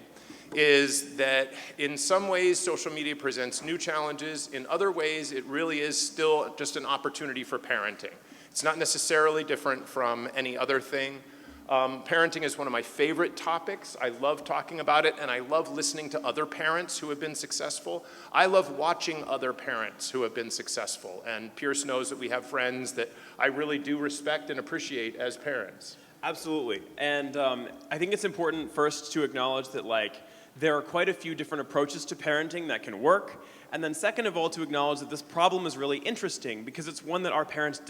is that in some ways social media presents new challenges. In other ways, it really is still just an opportunity for parenting. It's not necessarily different from any other thing. Parenting is one of my favorite topics. I love talking about it, and I love listening to other parents who have been successful. I love watching other parents who have been successful, and Pierce knows that we have friends that I really do respect and appreciate as parents. Absolutely, and I think it's important first to acknowledge that there are quite a few different approaches to parenting that can work, and then second of all to acknowledge that this problem is really interesting because it's one that our parents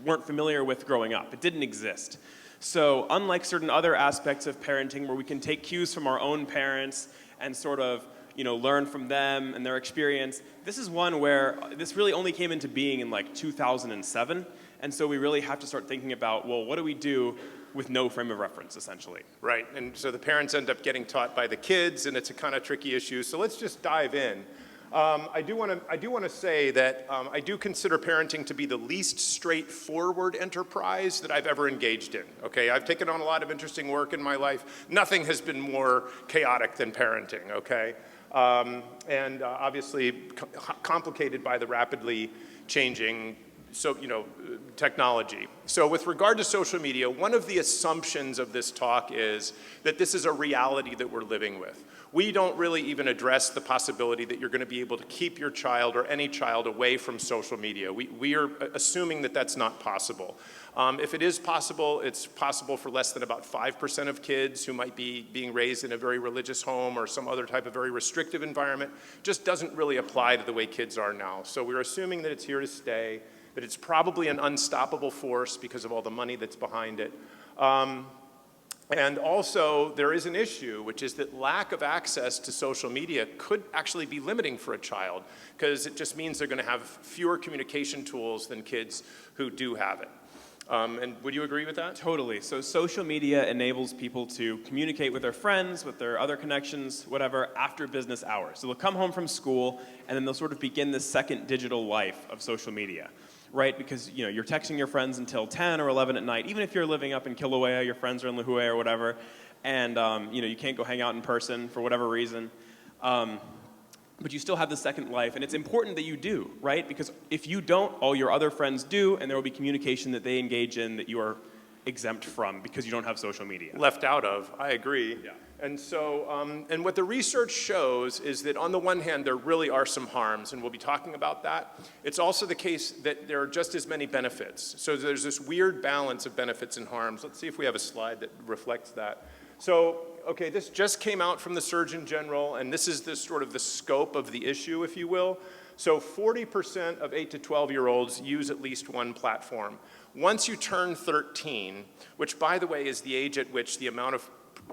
weren't familiar with growing up. It didn't exist. So unlike certain other aspects of parenting where we can take cues from our own parents and sort of, you know, learn from them and their experience, this is one where this really only came into being in 2007. And so we really have to start thinking about, well, what do we do with no frame of reference, essentially? Right, and so the parents end up getting taught by the kids, and it's a kind of tricky issue. So let's just dive in. I do want to say that I do consider parenting to be the least straightforward enterprise that I've ever engaged in. Okay, I've taken on a lot of interesting work in my life. Nothing has been more chaotic than parenting. Okay, and obviously complicated by the rapidly changing technology. So with regard to social media, one of the assumptions of this talk is that this is a reality that we're living with. We don't really even address the possibility that you're going to be able to keep your child or any child away from social media. We are assuming that that's not possible. If it is possible, it's possible for less than about 5% of kids who might be being raised in a very religious home or some other type of very restrictive environment. Just doesn't really apply to the way kids are now. So we're assuming that it's here to stay, that it's probably an unstoppable force because of all the money that's behind it. And also, there is an issue, which is that lack of access to social media could actually be limiting for a child, because it just means they're going to have fewer communication tools than kids who do have it. And would you agree with that? Totally. So social media enables people to communicate with their friends, with their other connections, whatever, after business hours. So they'll come home from school, and then they'll sort of begin this second digital life of social media. Right, because you're texting your friends until 10 or 11 at night. Even if you're living up in Kilauea, your friends are in Lihue or whatever, and you can't go hang out in person for whatever reason. But you still have the second life, and it's important that you do, right? Because if you don't, all your other friends do, and there will be communication that they engage in that you are exempt from because you don't have social media. Left out of, I agree. Yeah. And so, and what the research shows is that on the one hand, there really are some harms, and we'll be talking about that. It's also the case that there are just as many benefits. So there's this weird balance of benefits and harms. Let's see if we have a slide that reflects that. So, okay, this just came out from the Surgeon General, and this is sort of the scope of the issue, if you will. So 40% of 8 to 12-year-olds use at least one platform. Once you turn 13, which by the way is the age at which the amount of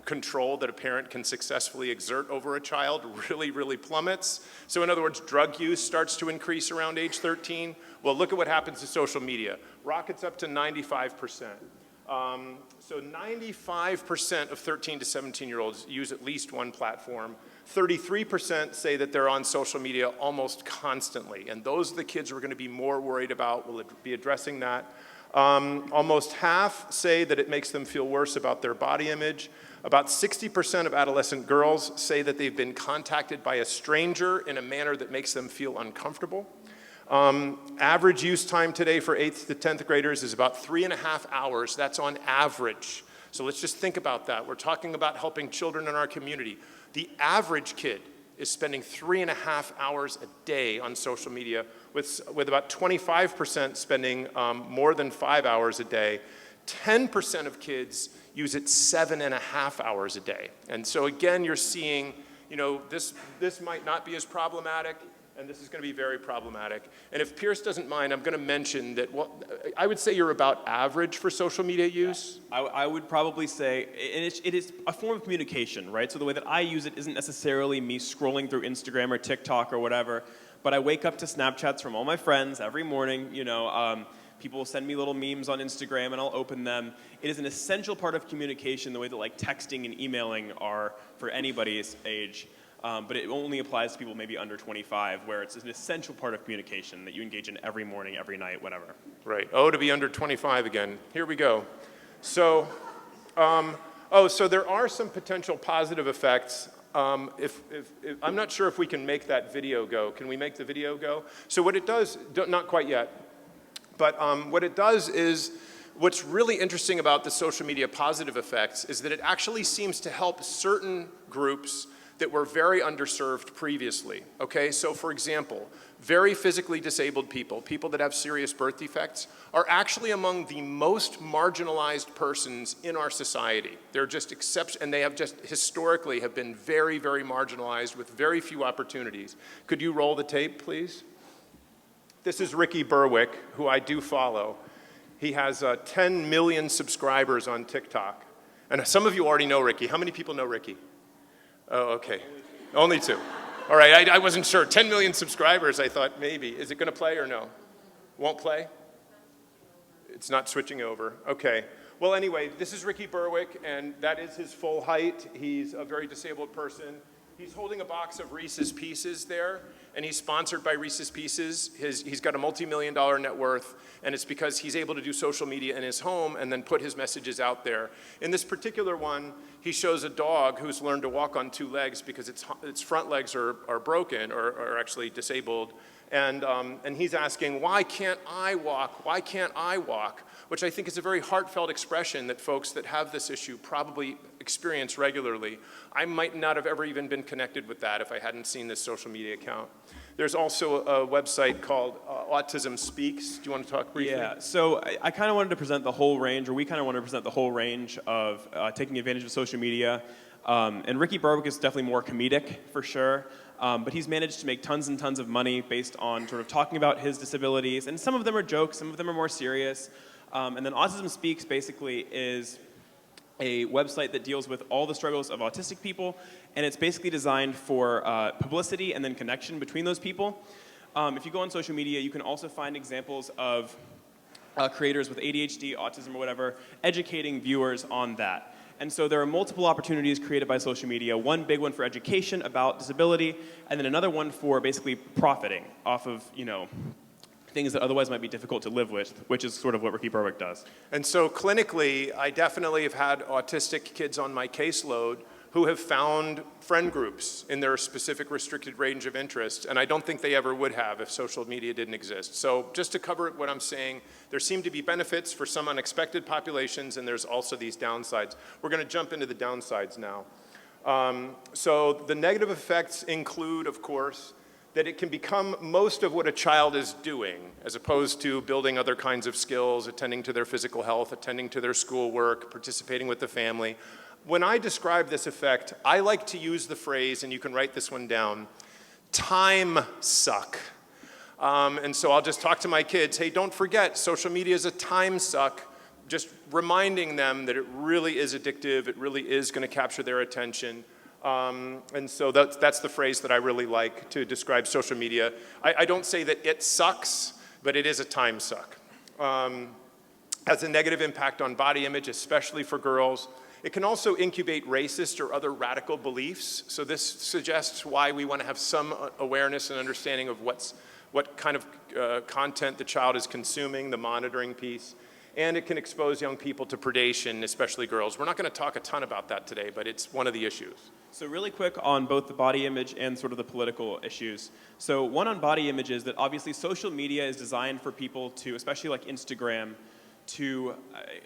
control that a parent can successfully exert over a child really, really plummets. So in other words, drug use starts to increase around age 13. Well, look at what happens to social media. Rockets up to 95%. So 95% of 13 to 17-year-olds use at least one platform. 33% say that they're on social media almost constantly, and those are the kids we're going to be more worried about. We'll be addressing that. Almost half say that it makes them feel worse about their body image. About 60% of adolescent girls say that they've been contacted by a stranger in a manner that makes them feel uncomfortable. Average use time today for 8th to 10th graders is about 3.5 hours. That's on average. So let's just think about that. We're talking about helping children in our community. The average kid is spending 3.5 hours a day on social media, with about 25% spending more than 5 hours a day. 10% of kids use it 7.5 hours a day. And so again, you're seeing, this might not be as problematic, and this is going to be very problematic. And if Pierce doesn't mind, I'm going to mention that I would say you're about average for social media use. I would probably say, and it is a form of communication, right? So the way that I use it isn't necessarily me scrolling through Instagram or TikTok or whatever, but I wake up to Snapchats from all my friends every morning. People will send me little memes on Instagram and I'll open them. It is an essential part of communication, the way that like texting and emailing are for anybody's age. But it only applies to people maybe under 25, where it's an essential part of communication that you engage in every morning, every night, whatever. Right. Oh, to be under 25 again. Here we go. So, so there are some potential positive effects. If I'm not sure if we can make that video go. Can we make the video go? So what it does, not quite yet, but what it does is, what's really interesting about the social media positive effects is that it actually seems to help certain groups that were very underserved previously, okay? So for example, very physically disabled people, people that have serious birth defects, are actually among the most marginalized persons in our society. They're just and they have just historically have been very, very marginalized with very few opportunities. Could you roll the tape, please? This is Ricky Berwick, who I do follow. He has 10 million subscribers on TikTok. And some of you already know Ricky. How many people know Ricky? Oh, okay. Only 2. All right, I wasn't sure. 10 million subscribers, I thought maybe. Is it going to play or no? Won't play? It's not switching over. Okay. Well, anyway, this is Ricky Berwick, and that is his full height. He's a very disabled person. He's holding a box of Reese's Pieces there, and he's sponsored by Reese's Pieces. He's got a multi-million-dollar net worth, and it's because he's able to do social media in his home and then put his messages out there. In this particular one, he shows a dog who's learned to walk on 2 legs because its front legs are broken or actually disabled. And he's asking, why can't I walk? Why can't I walk? Which I think is a very heartfelt expression that folks that have this issue probably experience regularly. I might not have ever even been connected with that if I hadn't seen this social media account. There's also a website called Autism Speaks. Do you want to talk briefly? Yeah, so I kind of wanted to present the whole range, or we kind of wanted to present the whole range of taking advantage of social media. And Ricky Berwick is definitely more comedic, for sure. But he's managed to make tons and tons of money based on sort of talking about his disabilities. And some of them are jokes, some of them are more serious. And then Autism Speaks basically is a website that deals with all the struggles of autistic people, and it's basically designed for publicity and then connection between those people. If you go on social media, you can also find examples of creators with ADHD, autism, or whatever, educating viewers on that. And so there are multiple opportunities created by social media, one big one for education about disability, and then another one for basically profiting off of, things that otherwise might be difficult to live with, which is sort of what Ricky Berwick does. And so clinically, I definitely have had autistic kids on my caseload who have found friend groups in their specific restricted range of interests, and I don't think they ever would have if social media didn't exist. So just to cover what I'm saying, there seem to be benefits for some unexpected populations, and there's also these downsides. We're going to jump into the downsides now. So the negative effects include, of course, that it can become most of what a child is doing, as opposed to building other kinds of skills, attending to their physical health, attending to their schoolwork, participating with the family. When I describe this effect, I like to use the phrase, and you can write this one down, time suck. And so I'll just talk to my kids, hey, don't forget, social media is a time suck, just reminding them that it really is addictive, it really is going to capture their attention. And so that's the phrase that I really like to describe social media. I don't say that it sucks, but it is a time suck. Has a negative impact on body image, especially for girls. It can also incubate racist or other radical beliefs. So this suggests why we want to have some awareness and understanding of what kind of content the child is consuming, the monitoring piece. And it can expose young people to predation, especially girls. We're not going to talk a ton about that today, but it's one of the issues. So really quick on both the body image and sort of the political issues. So one on body image is that obviously social media is designed for people to, especially like Instagram, to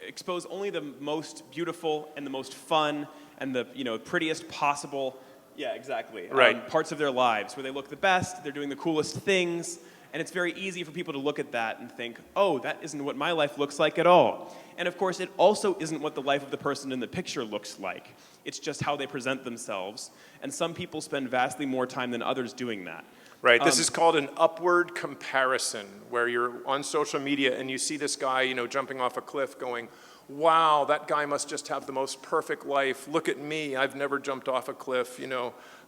expose only the most beautiful and the most fun and the prettiest possible, yeah, exactly, right. Parts of their lives where they look the best, they're doing the coolest things, and it's very easy for people to look at that and think, oh, that isn't what my life looks like at all. And of course, it also isn't what the life of the person in the picture looks like. It's just how they present themselves. And some people spend vastly more time than others doing that. Right, this is called an upward comparison, where you're on social media and you see this guy, jumping off a cliff going, wow, that guy must just have the most perfect life. Look at me, I've never jumped off a cliff,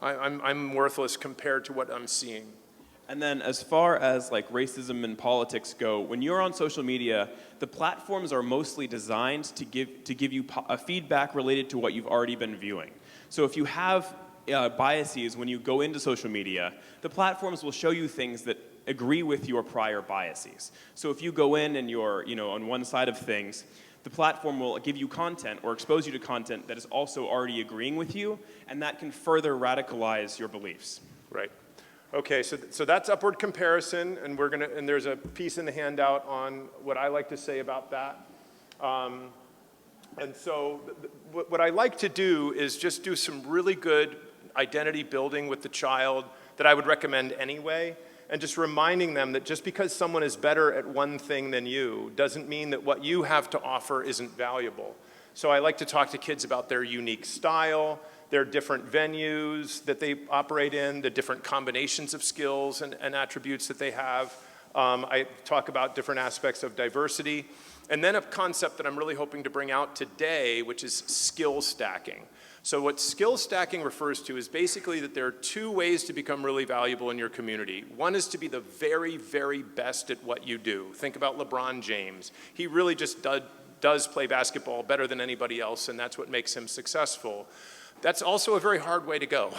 I'm worthless compared to what I'm seeing. And then as far as like racism and politics go, when you're on social media, the platforms are mostly designed to give you a feedback related to what you've already been viewing. So if you have biases when you go into social media, the platforms will show you things that agree with your prior biases. So if you go in and you're on one side of things, the platform will give you content or expose you to content that is also already agreeing with you, and that can further radicalize your beliefs. Right. Okay, so that's upward comparison, and and there's a piece in the handout on what I like to say about that. And so what I like to do is just do some really good identity building with the child that I would recommend anyway, and just reminding them that just because someone is better at one thing than you doesn't mean that what you have to offer isn't valuable. So I like to talk to kids about their unique style, their different venues that they operate in, the different combinations of skills and attributes that they have. I talk about different aspects of diversity. And then a concept that I'm really hoping to bring out today, which is skill stacking. So what skill stacking refers to is basically that there are two ways to become really valuable in your community. One is to be the very, very best at what you do. Think about LeBron James. He really just does play basketball better than anybody else, and that's what makes him successful. That's also a very hard way to go.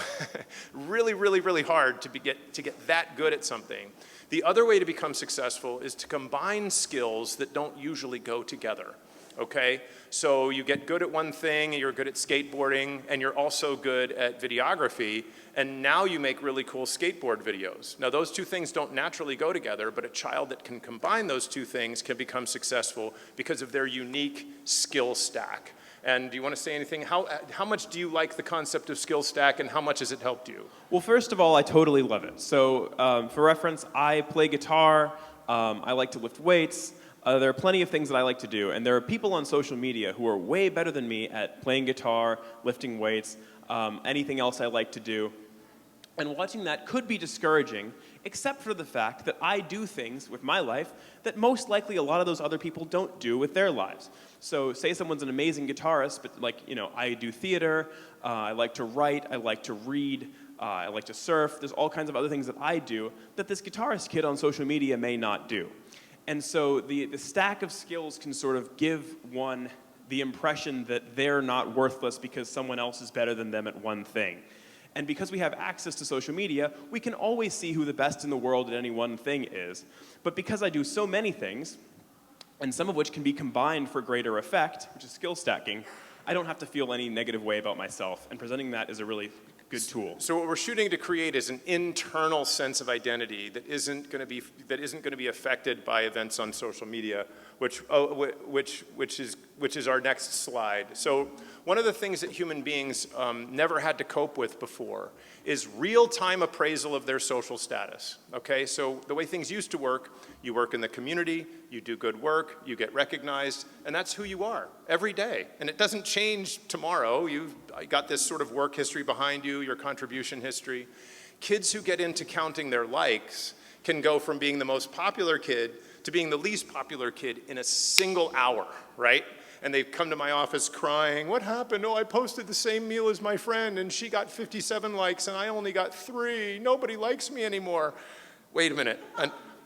Really, really, really hard to get that good at something. The other way to become successful is to combine skills that don't usually go together, okay? So you get good at one thing, you're good at skateboarding, and you're also good at videography, and now you make really cool skateboard videos. Now those two things don't naturally go together, but a child that can combine those two things can become successful because of their unique skill stack. And do you want to say anything? How much do you like the concept of skill stack, and how much has it helped you? Well, first of all, I totally love it. So for reference, I play guitar, I like to lift weights, there are plenty of things that I like to do, and there are people on social media who are way better than me at playing guitar, lifting weights, anything else I like to do. And watching that could be discouraging, except for the fact that I do things with my life that most likely a lot of those other people don't do with their lives. So say someone's an amazing guitarist, but I do theater, I like to write, I like to read, I like to surf. There's all kinds of other things that I do that this guitarist kid on social media may not do. And so the stack of skills can sort of give one the impression that they're not worthless because someone else is better than them at one thing. And because we have access to social media, we can always see who the best in the world at any one thing is. But because I do so many things, and some of which can be combined for greater effect, which is skill stacking, I don't have to feel any negative way about myself, and presenting that is a really good tool. So what we're shooting to create is an internal sense of identity that isn't going to be affected by events on social media, which is our next slide. So one of the things that human beings never had to cope with before is real-time appraisal of their social status, okay? So the way things used to work, you work in the community, you do good work, you get recognized, and that's who you are every day. And it doesn't change tomorrow. You've got this sort of work history behind you, your contribution history. Kids who get into counting their likes can go from being the most popular kid to being the least popular kid in a single hour, right? And they come to my office crying, what happened? Oh, I posted the same meal as my friend and she got 57 likes and I only got 3. Nobody likes me anymore. Wait a minute.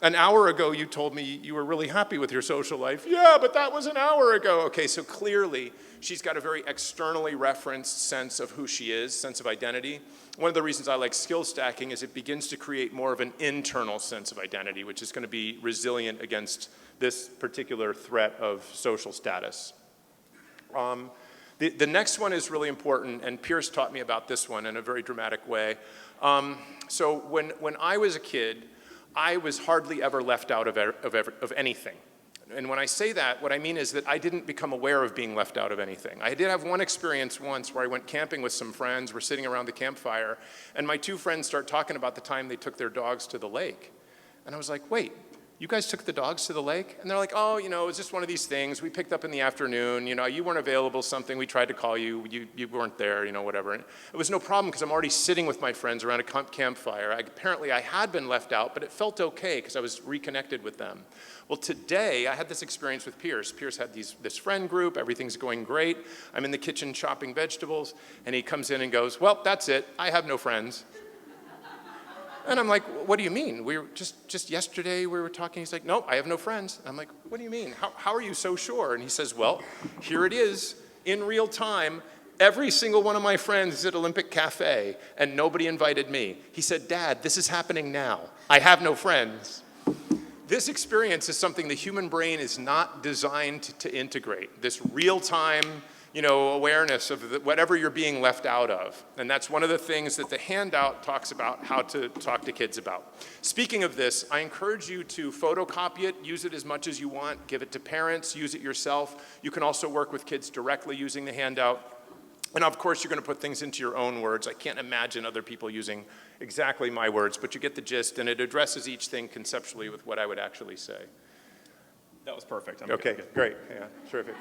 An hour ago, you told me you were really happy with your social life. Yeah, but that was an hour ago. Okay, so clearly, she's got a very externally referenced sense of who she is, sense of identity. One of the reasons I like skill stacking is it begins to create more of an internal sense of identity, which is going to be resilient against this particular threat of social status. The next one is really important, and Pierce taught me about this one in a very dramatic way. So when I was a kid, I was hardly ever left out of anything. And when I say that, what I mean is that I didn't become aware of being left out of anything. I did have one experience once where I went camping with some friends. We're sitting around the campfire, and my two friends start talking about the time they took their dogs to the lake. And I was like, wait, you guys took the dogs to the lake? And they're like, oh, you know, it's just one of these things. We picked up in the afternoon. You know, you weren't available, something. We tried to call you. You weren't there, you know, whatever. And it was no problem because I'm already sitting with my friends around a campfire. Apparently, I had been left out, but it felt okay because I was reconnected with them. Well, today, I had this experience with Pierce. Pierce had this friend group. Everything's going great. I'm in the kitchen chopping vegetables, and he comes in and goes, well, that's it. I have no friends. And I'm like, what do you mean? We were just yesterday we were talking. He's like, no, I have no friends. I'm like, what do you mean? How are you so sure? And he says, well, here it is in real time. Every single one of my friends is at Olympic Cafe, and nobody invited me. He said, Dad, this is happening now. I have no friends. This experience is something the human brain is not designed to integrate. This real-time, you know, awareness of whatever you're being left out of. And that's one of the things that the handout talks about how to talk to kids about. Speaking of this, I encourage you to photocopy it, use it as much as you want, give it to parents, use it yourself. You can also work with kids directly using the handout. And of course, you're going to put things into your own words. I can't imagine other people using exactly my words, but you get the gist, and it addresses each thing conceptually with what I would actually say. That was perfect. Okay, great. Yeah, terrific.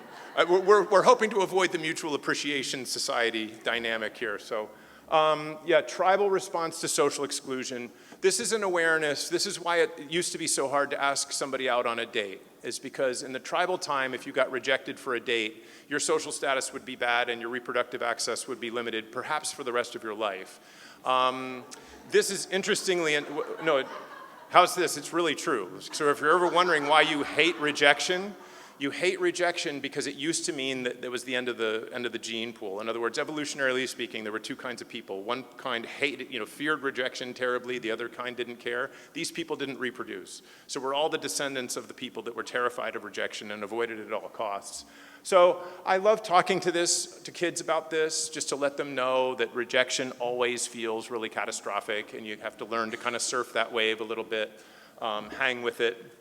We're hoping to avoid the mutual appreciation society dynamic here. So, yeah, tribal response to social exclusion. This is an awareness. This is why it used to be so hard to ask somebody out on a date, is because in the tribal time, if you got rejected for a date, your social status would be bad and your reproductive access would be limited, perhaps for the rest of your life. This is interestingly, how's this? It's really true. So if you're ever wondering why you hate rejection because it used to mean that it was the end of the gene pool. In other words, evolutionarily speaking, there were two kinds of people. One kind feared rejection terribly. The other kind didn't care. These people didn't reproduce. So we're all the descendants of the people that were terrified of rejection and avoided it at all costs. So I love talking to kids about this, just to let them know that rejection always feels really catastrophic, and you have to learn to kind of surf that wave a little bit, hang with it.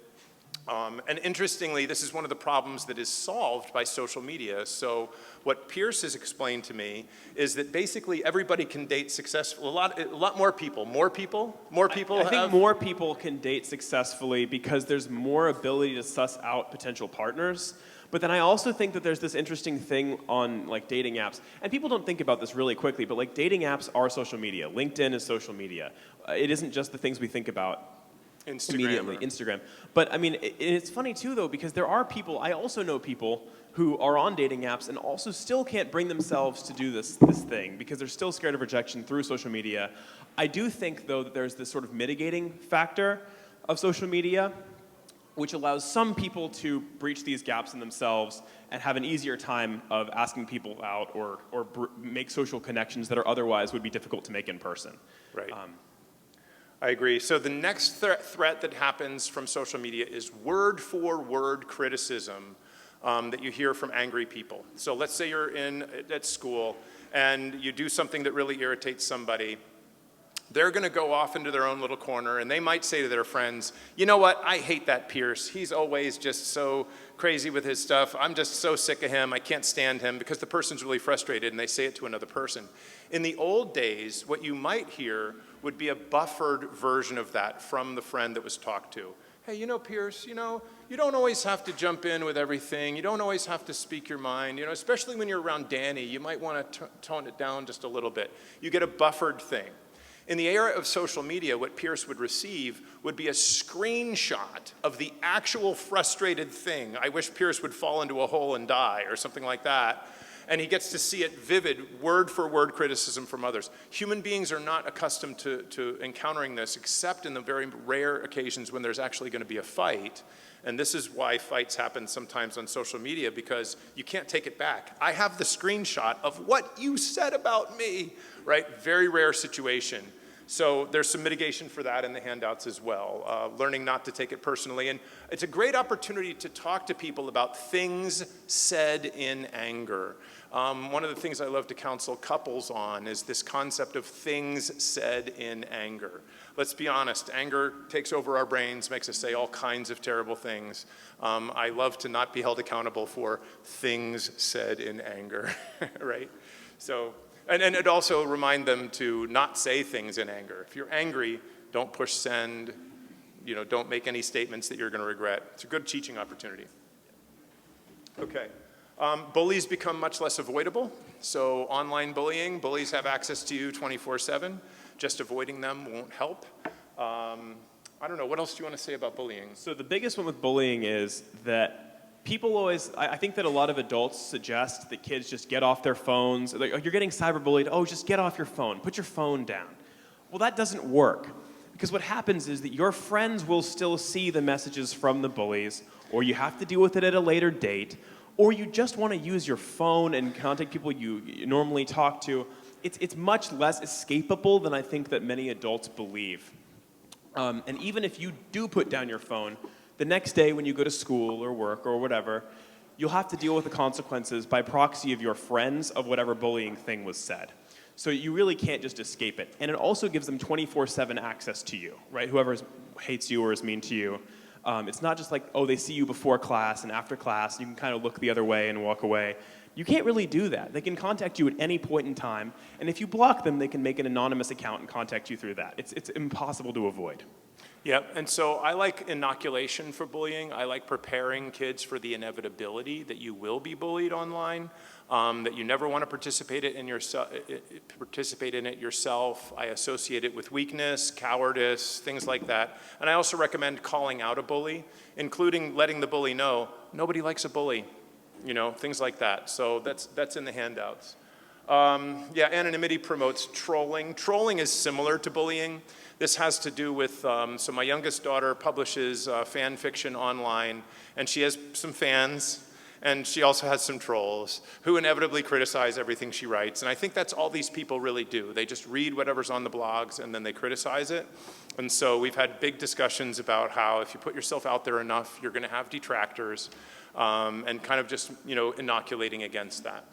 And interestingly, this is one of the problems that is solved by social media. So what Pierce has explained to me is that basically everybody can date successfully. A lot more people. More people. I think more people can date successfully because there's more ability to suss out potential partners. But then I also think that there's this interesting thing on like dating apps, and people don't think about this really quickly, but like dating apps are social media. LinkedIn is social media. It isn't just the things we think about immediately, Instagram. But I mean, it's funny too though, because there are people, I also know people who are on dating apps and also still can't bring themselves to do this thing because they're still scared of rejection through social media. I do think though that there's this sort of mitigating factor of social media, which allows some people to breach these gaps in themselves and have an easier time of asking people out or make social connections that are otherwise would be difficult to make in person. Right. I agree. So the next threat that happens from social media is word-for-word criticism that you hear from angry people. So let's say you're at school and you do something that really irritates somebody. They're going to go off into their own little corner, and they might say to their friends, you know what, I hate that Pierce. He's always just so crazy with his stuff. I'm just so sick of him. I can't stand him, because the person's really frustrated, and they say it to another person. In the old days, what you might hear would be a buffered version of that from the friend that was talked to. Hey, you know, Pierce, you don't always have to jump in with everything. You don't always have to speak your mind. Especially when you're around Danny, you might want to tone it down just a little bit. You get a buffered thing. In the era of social media, what Pierce would receive would be a screenshot of the actual frustrated thing. I wish Pierce would fall into a hole and die, or something like that. And he gets to see it vivid, word-for-word criticism from others. Human beings are not accustomed to encountering this, except in the very rare occasions when there's actually going to be a fight. And this is why fights happen sometimes on social media, because you can't take it back. I have the screenshot of what you said about me, right? Very rare situation. So there's some mitigation for that in the handouts as well, learning not to take it personally. And it's a great opportunity to talk to people about things said in anger. One of the things I love to counsel couples on is this concept of things said in anger. Let's be honest, anger takes over our brains, makes us say all kinds of terrible things. I love to not be held accountable for things said in anger, right? So. And it also remind them to not say things in anger. If you're angry, don't push send, don't make any statements that you're going to regret. It's a good teaching opportunity. Okay. Bullies become much less avoidable. So online bullies have access to you 24/7. Just avoiding them won't help. I don't know, what else do you want to say about bullying? So the biggest one with bullying is that people always, I think that a lot of adults suggest that kids just get off their phones. Like, oh, you're getting cyberbullied. Oh, just get off your phone. Put your phone down. Well, that doesn't work. Because what happens is that your friends will still see the messages from the bullies, or you have to deal with it at a later date, or you just want to use your phone and contact people you normally talk to. It's much less escapable than I think that many adults believe. And even if you do put down your phone, the next day when you go to school or work or whatever, you'll have to deal with the consequences by proxy of your friends of whatever bullying thing was said. So you really can't just escape it. And it also gives them 24/7 access to you, right? Whoever hates you or is mean to you. It's not just like, oh, they see you before class and after class, and you can kind of look the other way and walk away. You can't really do that. They can contact you at any point in time, and if you block them, they can make an anonymous account and contact you through that. It's impossible to avoid. Yep, and so I like inoculation for bullying. I like preparing kids for the inevitability that you will be bullied online, that you never want to participate in it yourself. I associate it with weakness, cowardice, things like that. And I also recommend calling out a bully, including letting the bully know, nobody likes a bully, things like that. So that's in the handouts. Anonymity promotes trolling. Trolling is similar to bullying. This has to do with, so my youngest daughter publishes fan fiction online, and she has some fans, and she also has some trolls who inevitably criticize everything she writes. And I think that's all these people really do. They just read whatever's on the blogs, and then they criticize it. And so we've had big discussions about how if you put yourself out there enough, you're going to have detractors, and kind of just, inoculating against that.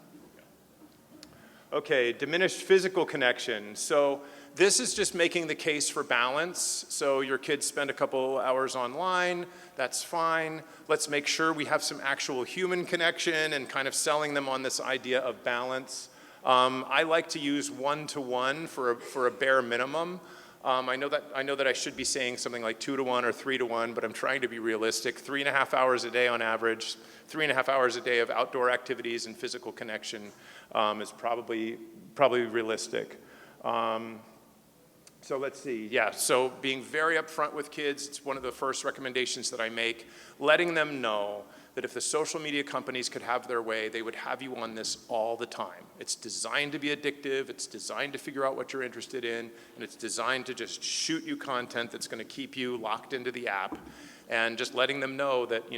Okay, diminished physical connection. So this is just making the case for balance. So your kids spend a couple hours online, that's fine. Let's make sure we have some actual human connection and kind of selling them on this idea of balance. I like to use 1-to-1 for a bare minimum. I know that I should be saying something like 2-to-1 or 3-to-1, but I'm trying to be realistic. 3.5 hours a day on average, 3.5 hours a day of outdoor activities and physical connection is probably realistic. So let's see, so being very upfront with kids, it's one of the first recommendations that I make, letting them know that if the social media companies could have their way, they would have you on this all the time. It's designed to be addictive, it's designed to figure out what you're interested in, and it's designed to just shoot you content that's gonna keep you locked into the app. And just letting them know that,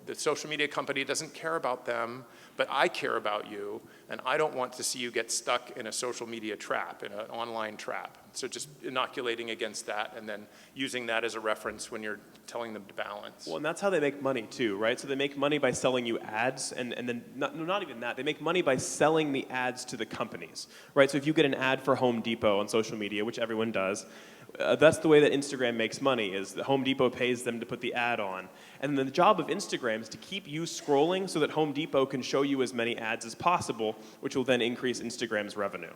the social media company doesn't care about them, but I care about you, and I don't want to see you get stuck in a social media trap, in an online trap. So just inoculating against that and then using that as a reference when you're telling them to balance. Well, and that's how they make money too, right? So they make money by selling you ads, and then not even that, they make money by selling the ads to the companies, right? So if you get an ad for Home Depot on social media, which everyone does, that's the way that Instagram makes money, is that Home Depot pays them to put the ad on. And the job of Instagram is to keep you scrolling so that Home Depot can show you as many ads as possible, which will then increase Instagram's revenue.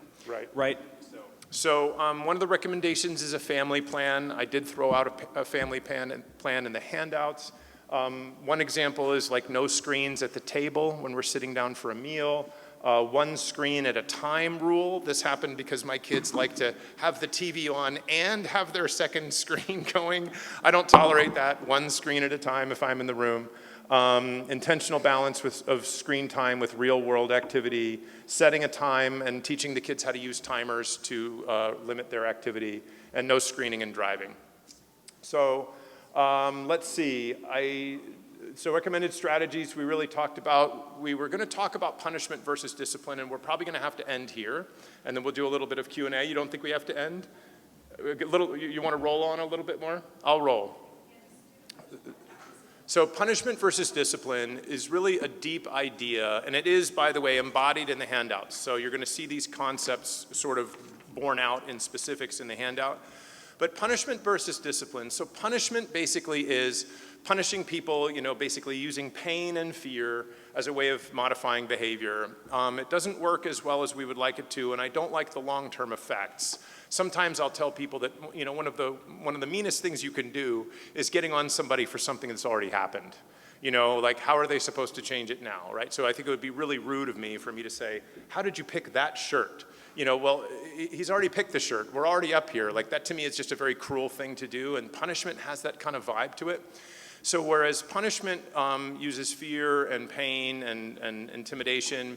Right? So one of the recommendations is a family plan. I did throw out a family plan in the handouts. One example is like no screens at the table when we're sitting down for a meal. One screen at a time rule. This happened because my kids like to have the TV on and have their second screen going. I don't tolerate that. One screen at a time if I'm in the room. Intentional balance of screen time with real-world activity, setting a time and teaching the kids how to use timers to limit their activity, and no screening and driving. So let's see. So recommended strategies we really talked about. We were going to talk about punishment versus discipline, and we're probably going to have to end here, and then we'll do a little bit of Q&A. You don't think we have to end? You want to roll on a little bit more? I'll roll. So punishment versus discipline is really a deep idea, and it is, by the way, embodied in the handouts. So you're going to see these concepts sort of borne out in specifics in the handout. But punishment versus discipline. So punishment basically is punishing people, basically using pain and fear as a way of modifying behavior. It doesn't work as well as we would like it to, and I don't like the long-term effects. Sometimes I'll tell people that, one of the meanest things you can do is getting on somebody for something that's already happened. Like, how are they supposed to change it now, right? So I think it would be really rude of me for me to say, how did you pick that shirt? Well, he's already picked the shirt. We're already up here. Like, that to me is just a very cruel thing to do, and punishment has that kind of vibe to it. So whereas punishment uses fear and pain and intimidation,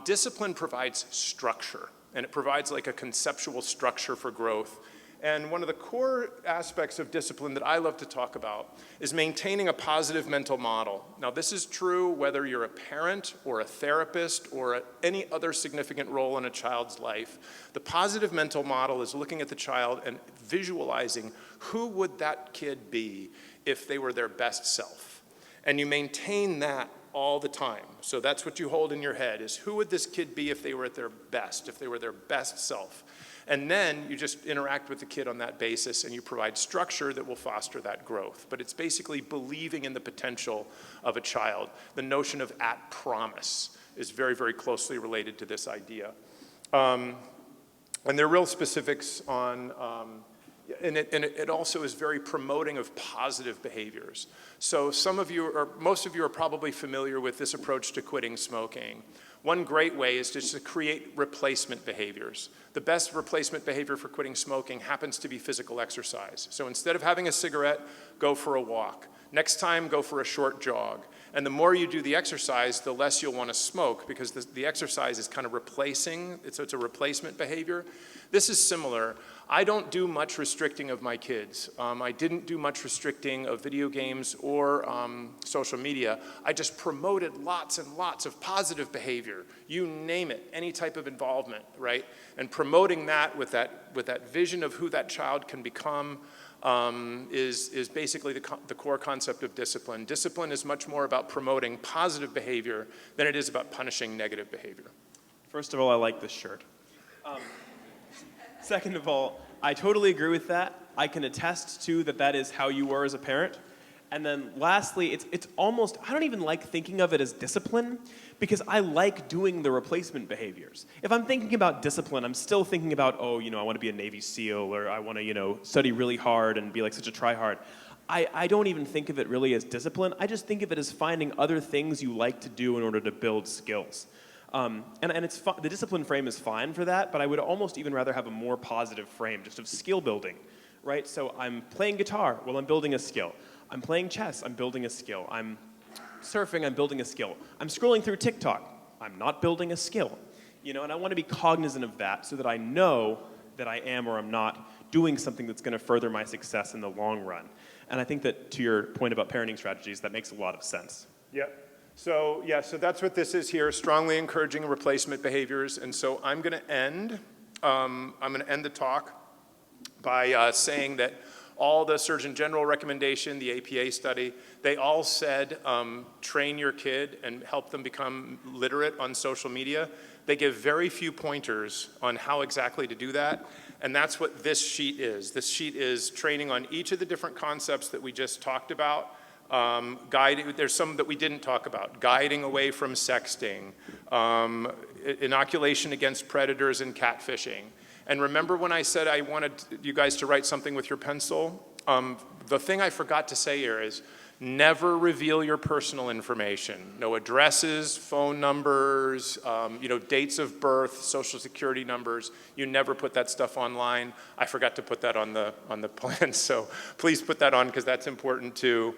discipline provides structure, and it provides like a conceptual structure for growth. And one of the core aspects of discipline that I love to talk about is maintaining a positive mental model. Now, this is true whether you're a parent or a therapist or any other significant role in a child's life. The positive mental model is looking at the child and visualizing who would that kid be if they were their best self. And you maintain that all the time. So that's what you hold in your head, is who would this kid be if they were at their best, if they were their best self. And then you just interact with the kid on that basis, and you provide structure that will foster that growth. But it's basically believing in the potential of a child. The notion of at promise is very, very closely related to this idea. And there are real specifics on, and it also is very promoting of positive behaviors. So some of you, or most of you, are probably familiar with this approach to quitting smoking. One great way is just to create replacement behaviors. The best replacement behavior for quitting smoking happens to be physical exercise. So instead of having a cigarette, go for a walk. Next time, go for a short jog. And the more you do the exercise, the less you'll want to smoke, because the exercise is kind of replacing, so it's a replacement behavior. This is similar. I don't do much restricting of my kids. I didn't do much restricting of video games or social media. I just promoted lots and lots of positive behavior. You name it, any type of involvement, right? And promoting that with that vision of who that child can become is basically the core concept of discipline. Discipline is much more about promoting positive behavior than it is about punishing negative behavior. First of all, I like this shirt. Second of all, I totally agree with that. I can attest to that is how you were as a parent. And then lastly, it's almost, I don't even like thinking of it as discipline, because I like doing the replacement behaviors. If I'm thinking about discipline, I'm still thinking about, I want to be a Navy SEAL, or I want to, study really hard and be like such a tryhard. I don't even think of it really as discipline. I just think of it as finding other things you like to do in order to build skills. And it's the discipline frame is fine for that, but I would almost even rather have a more positive frame, just of skill building, right? So I'm playing guitar, well, I'm building a skill. I'm playing chess, I'm building a skill. I'm surfing, I'm building a skill. I'm scrolling through TikTok, I'm not building a skill. And I want to be cognizant of that so that I know that I am or I'm not doing something that's going to further my success in the long run. And I think that, to your point about parenting strategies, that makes a lot of sense. Yep. So that's what this is here, strongly encouraging replacement behaviors. And so I'm going to end the talk by saying that all the Surgeon General recommendation, the APA study, they all said train your kid and help them become literate on social media. They give very few pointers on how exactly to do that. And that's what this sheet is. This sheet is training on each of the different concepts that we just talked about. There's some that we didn't talk about. Guiding away from sexting, inoculation against predators and catfishing. And remember when I said I wanted you guys to write something with your pencil? The thing I forgot to say here is never reveal your personal information. No addresses, phone numbers, dates of birth, social security numbers. You never put that stuff online. I forgot to put that on the plan, so please put that on because that's important too.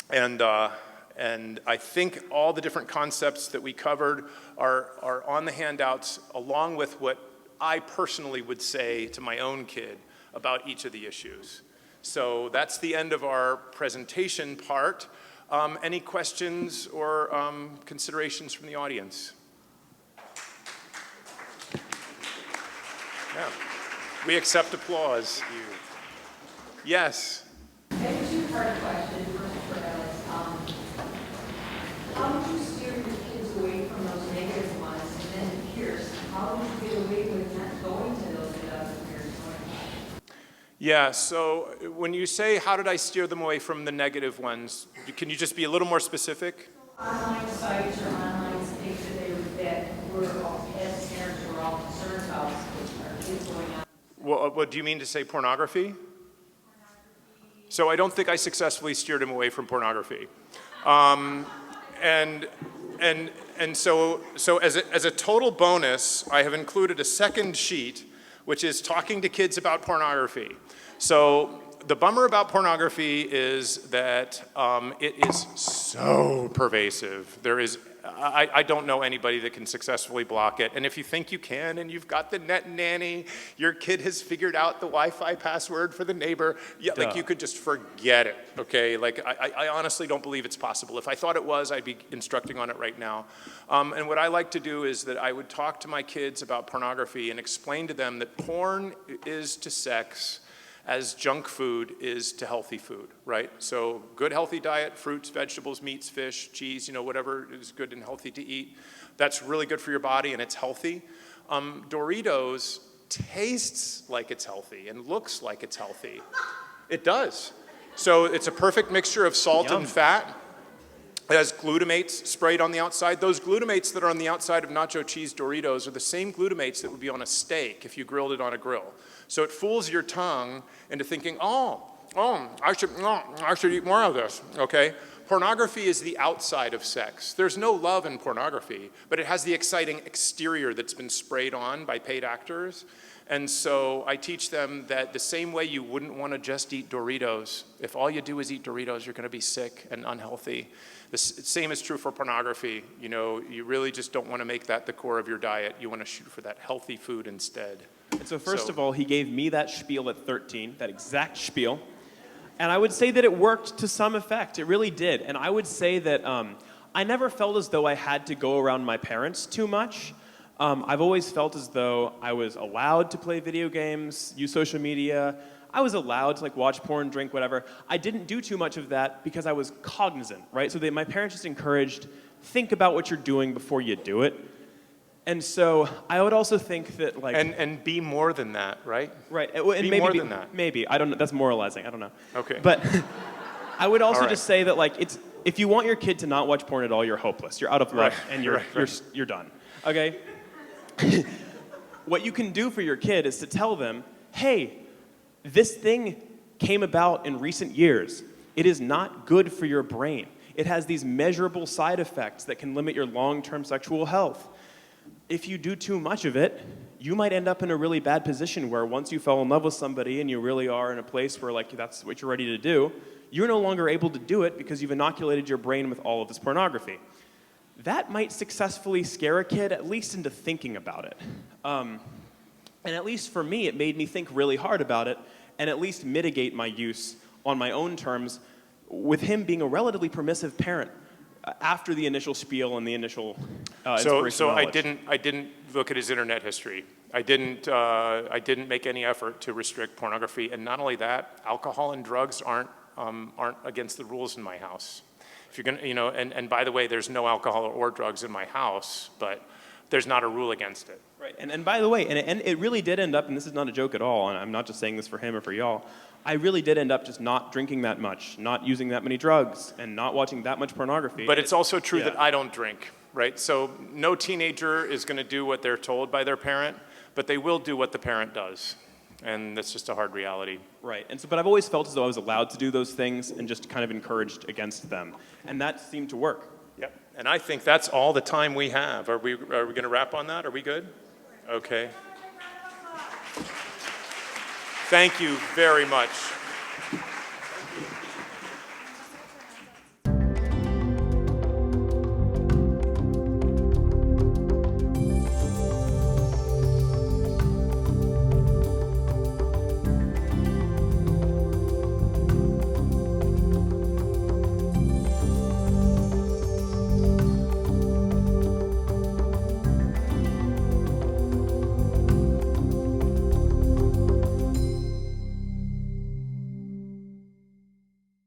And I think all the different concepts that we covered are on the handouts, along with what I personally would say to my own kid about each of the issues. So that's the end of our presentation part. Any questions or considerations from the audience? Yeah. We accept applause. Yes. I have a two-part question, first for Alice. How would you steer your kids away from those negative ones? And then Pierce, how would you get away with not going to those that other peers going? Yeah, so when you say, how did I steer them away from the negative ones, can you just be a little more specific? Online sites or online things that we're all, as parents, we're all concerned about with our kids going on. What do you mean to say pornography? So I don't think I successfully steered him away from pornography. And so as a total bonus, I have included a second sheet, which is talking to kids about pornography. So the bummer about pornography is that it is so pervasive. I don't know anybody that can successfully block it. And if you think you can and you've got the net nanny, your kid has figured out the Wi-Fi password for the neighbor, yeah, like you could just forget it, okay? Like I honestly don't believe it's possible. If I thought it was, I'd be instructing on it right now. And what I like to do is that I would talk to my kids about pornography and explain to them that porn is to sex as junk food is to healthy food, right? So good healthy diet, fruits, vegetables, meats, fish, cheese, whatever is good and healthy to eat. That's really good for your body and it's healthy. Doritos tastes like it's healthy and looks like it's healthy. It does. So it's a perfect mixture of salt and fat. It has glutamates sprayed on the outside. Those glutamates that are on the outside of nacho cheese Doritos are the same glutamates that would be on a steak if you grilled it on a grill. So it fools your tongue into thinking, I should eat more of this, okay? Pornography is the outside of sex. There's no love in pornography, but it has the exciting exterior that's been sprayed on by paid actors. And so I teach them that the same way you wouldn't want to just eat Doritos, if all you do is eat Doritos, you're going to be sick and unhealthy. The same is true for pornography. You really just don't want to make that the core of your diet. You want to shoot for that healthy food instead. And so first of all, he gave me that spiel at 13, that exact spiel. And I would say that it worked to some effect. It really did. And I would say that I never felt as though I had to go around my parents too much. I've always felt as though I was allowed to play video games, use social media. I was allowed to watch porn, drink, whatever. I didn't do too much of that because I was cognizant, right? So my parents just encouraged, think about what you're doing before you do it. And so I would also think that and be more than that, right? Right. And be more than that. Maybe. I don't know. That's moralizing. I don't know. Okay. But I would also just say that if you want your kid to not watch porn at all, you're hopeless. You're out of luck and you're done. Okay? What you can do for your kid is to tell them, hey, this thing came about in recent years. It is not good for your brain. It has these measurable side effects that can limit your long-term sexual health. If you do too much of it, you might end up in a really bad position where once you fell in love with somebody and you really are in a place where that's what you're ready to do, you're no longer able to do it because you've inoculated your brain with all of this pornography. That might successfully scare a kid at least into thinking about it. And at least for me, it made me think really hard about it and at least mitigate my use on my own terms with him being a relatively permissive parent after the initial spiel and the initial inspirational So I knowledge. didn't look at his internet history. I didn't make any effort to restrict pornography, and not only that, alcohol and drugs aren't against the rules in my house. If you're gonna, and by the way, there's no alcohol or drugs in my house, but there's not a rule against it. Right, and by the way, and it really did end up, and this is not a joke at all, and I'm not just saying this for him or for y'all, I really did end up just not drinking that much, not using that many drugs, and not watching that much pornography. But it's also true that I don't drink, right? So no teenager is going to do what they're told by their parent, but they will do what the parent does. And that's just a hard reality. Right, and so, but I've always felt as though I was allowed to do those things and just kind of encouraged against them. And that seemed to work. Yep, and I think that's all the time we have. Are we going to wrap on that? Are we good? Okay. Thank you very much.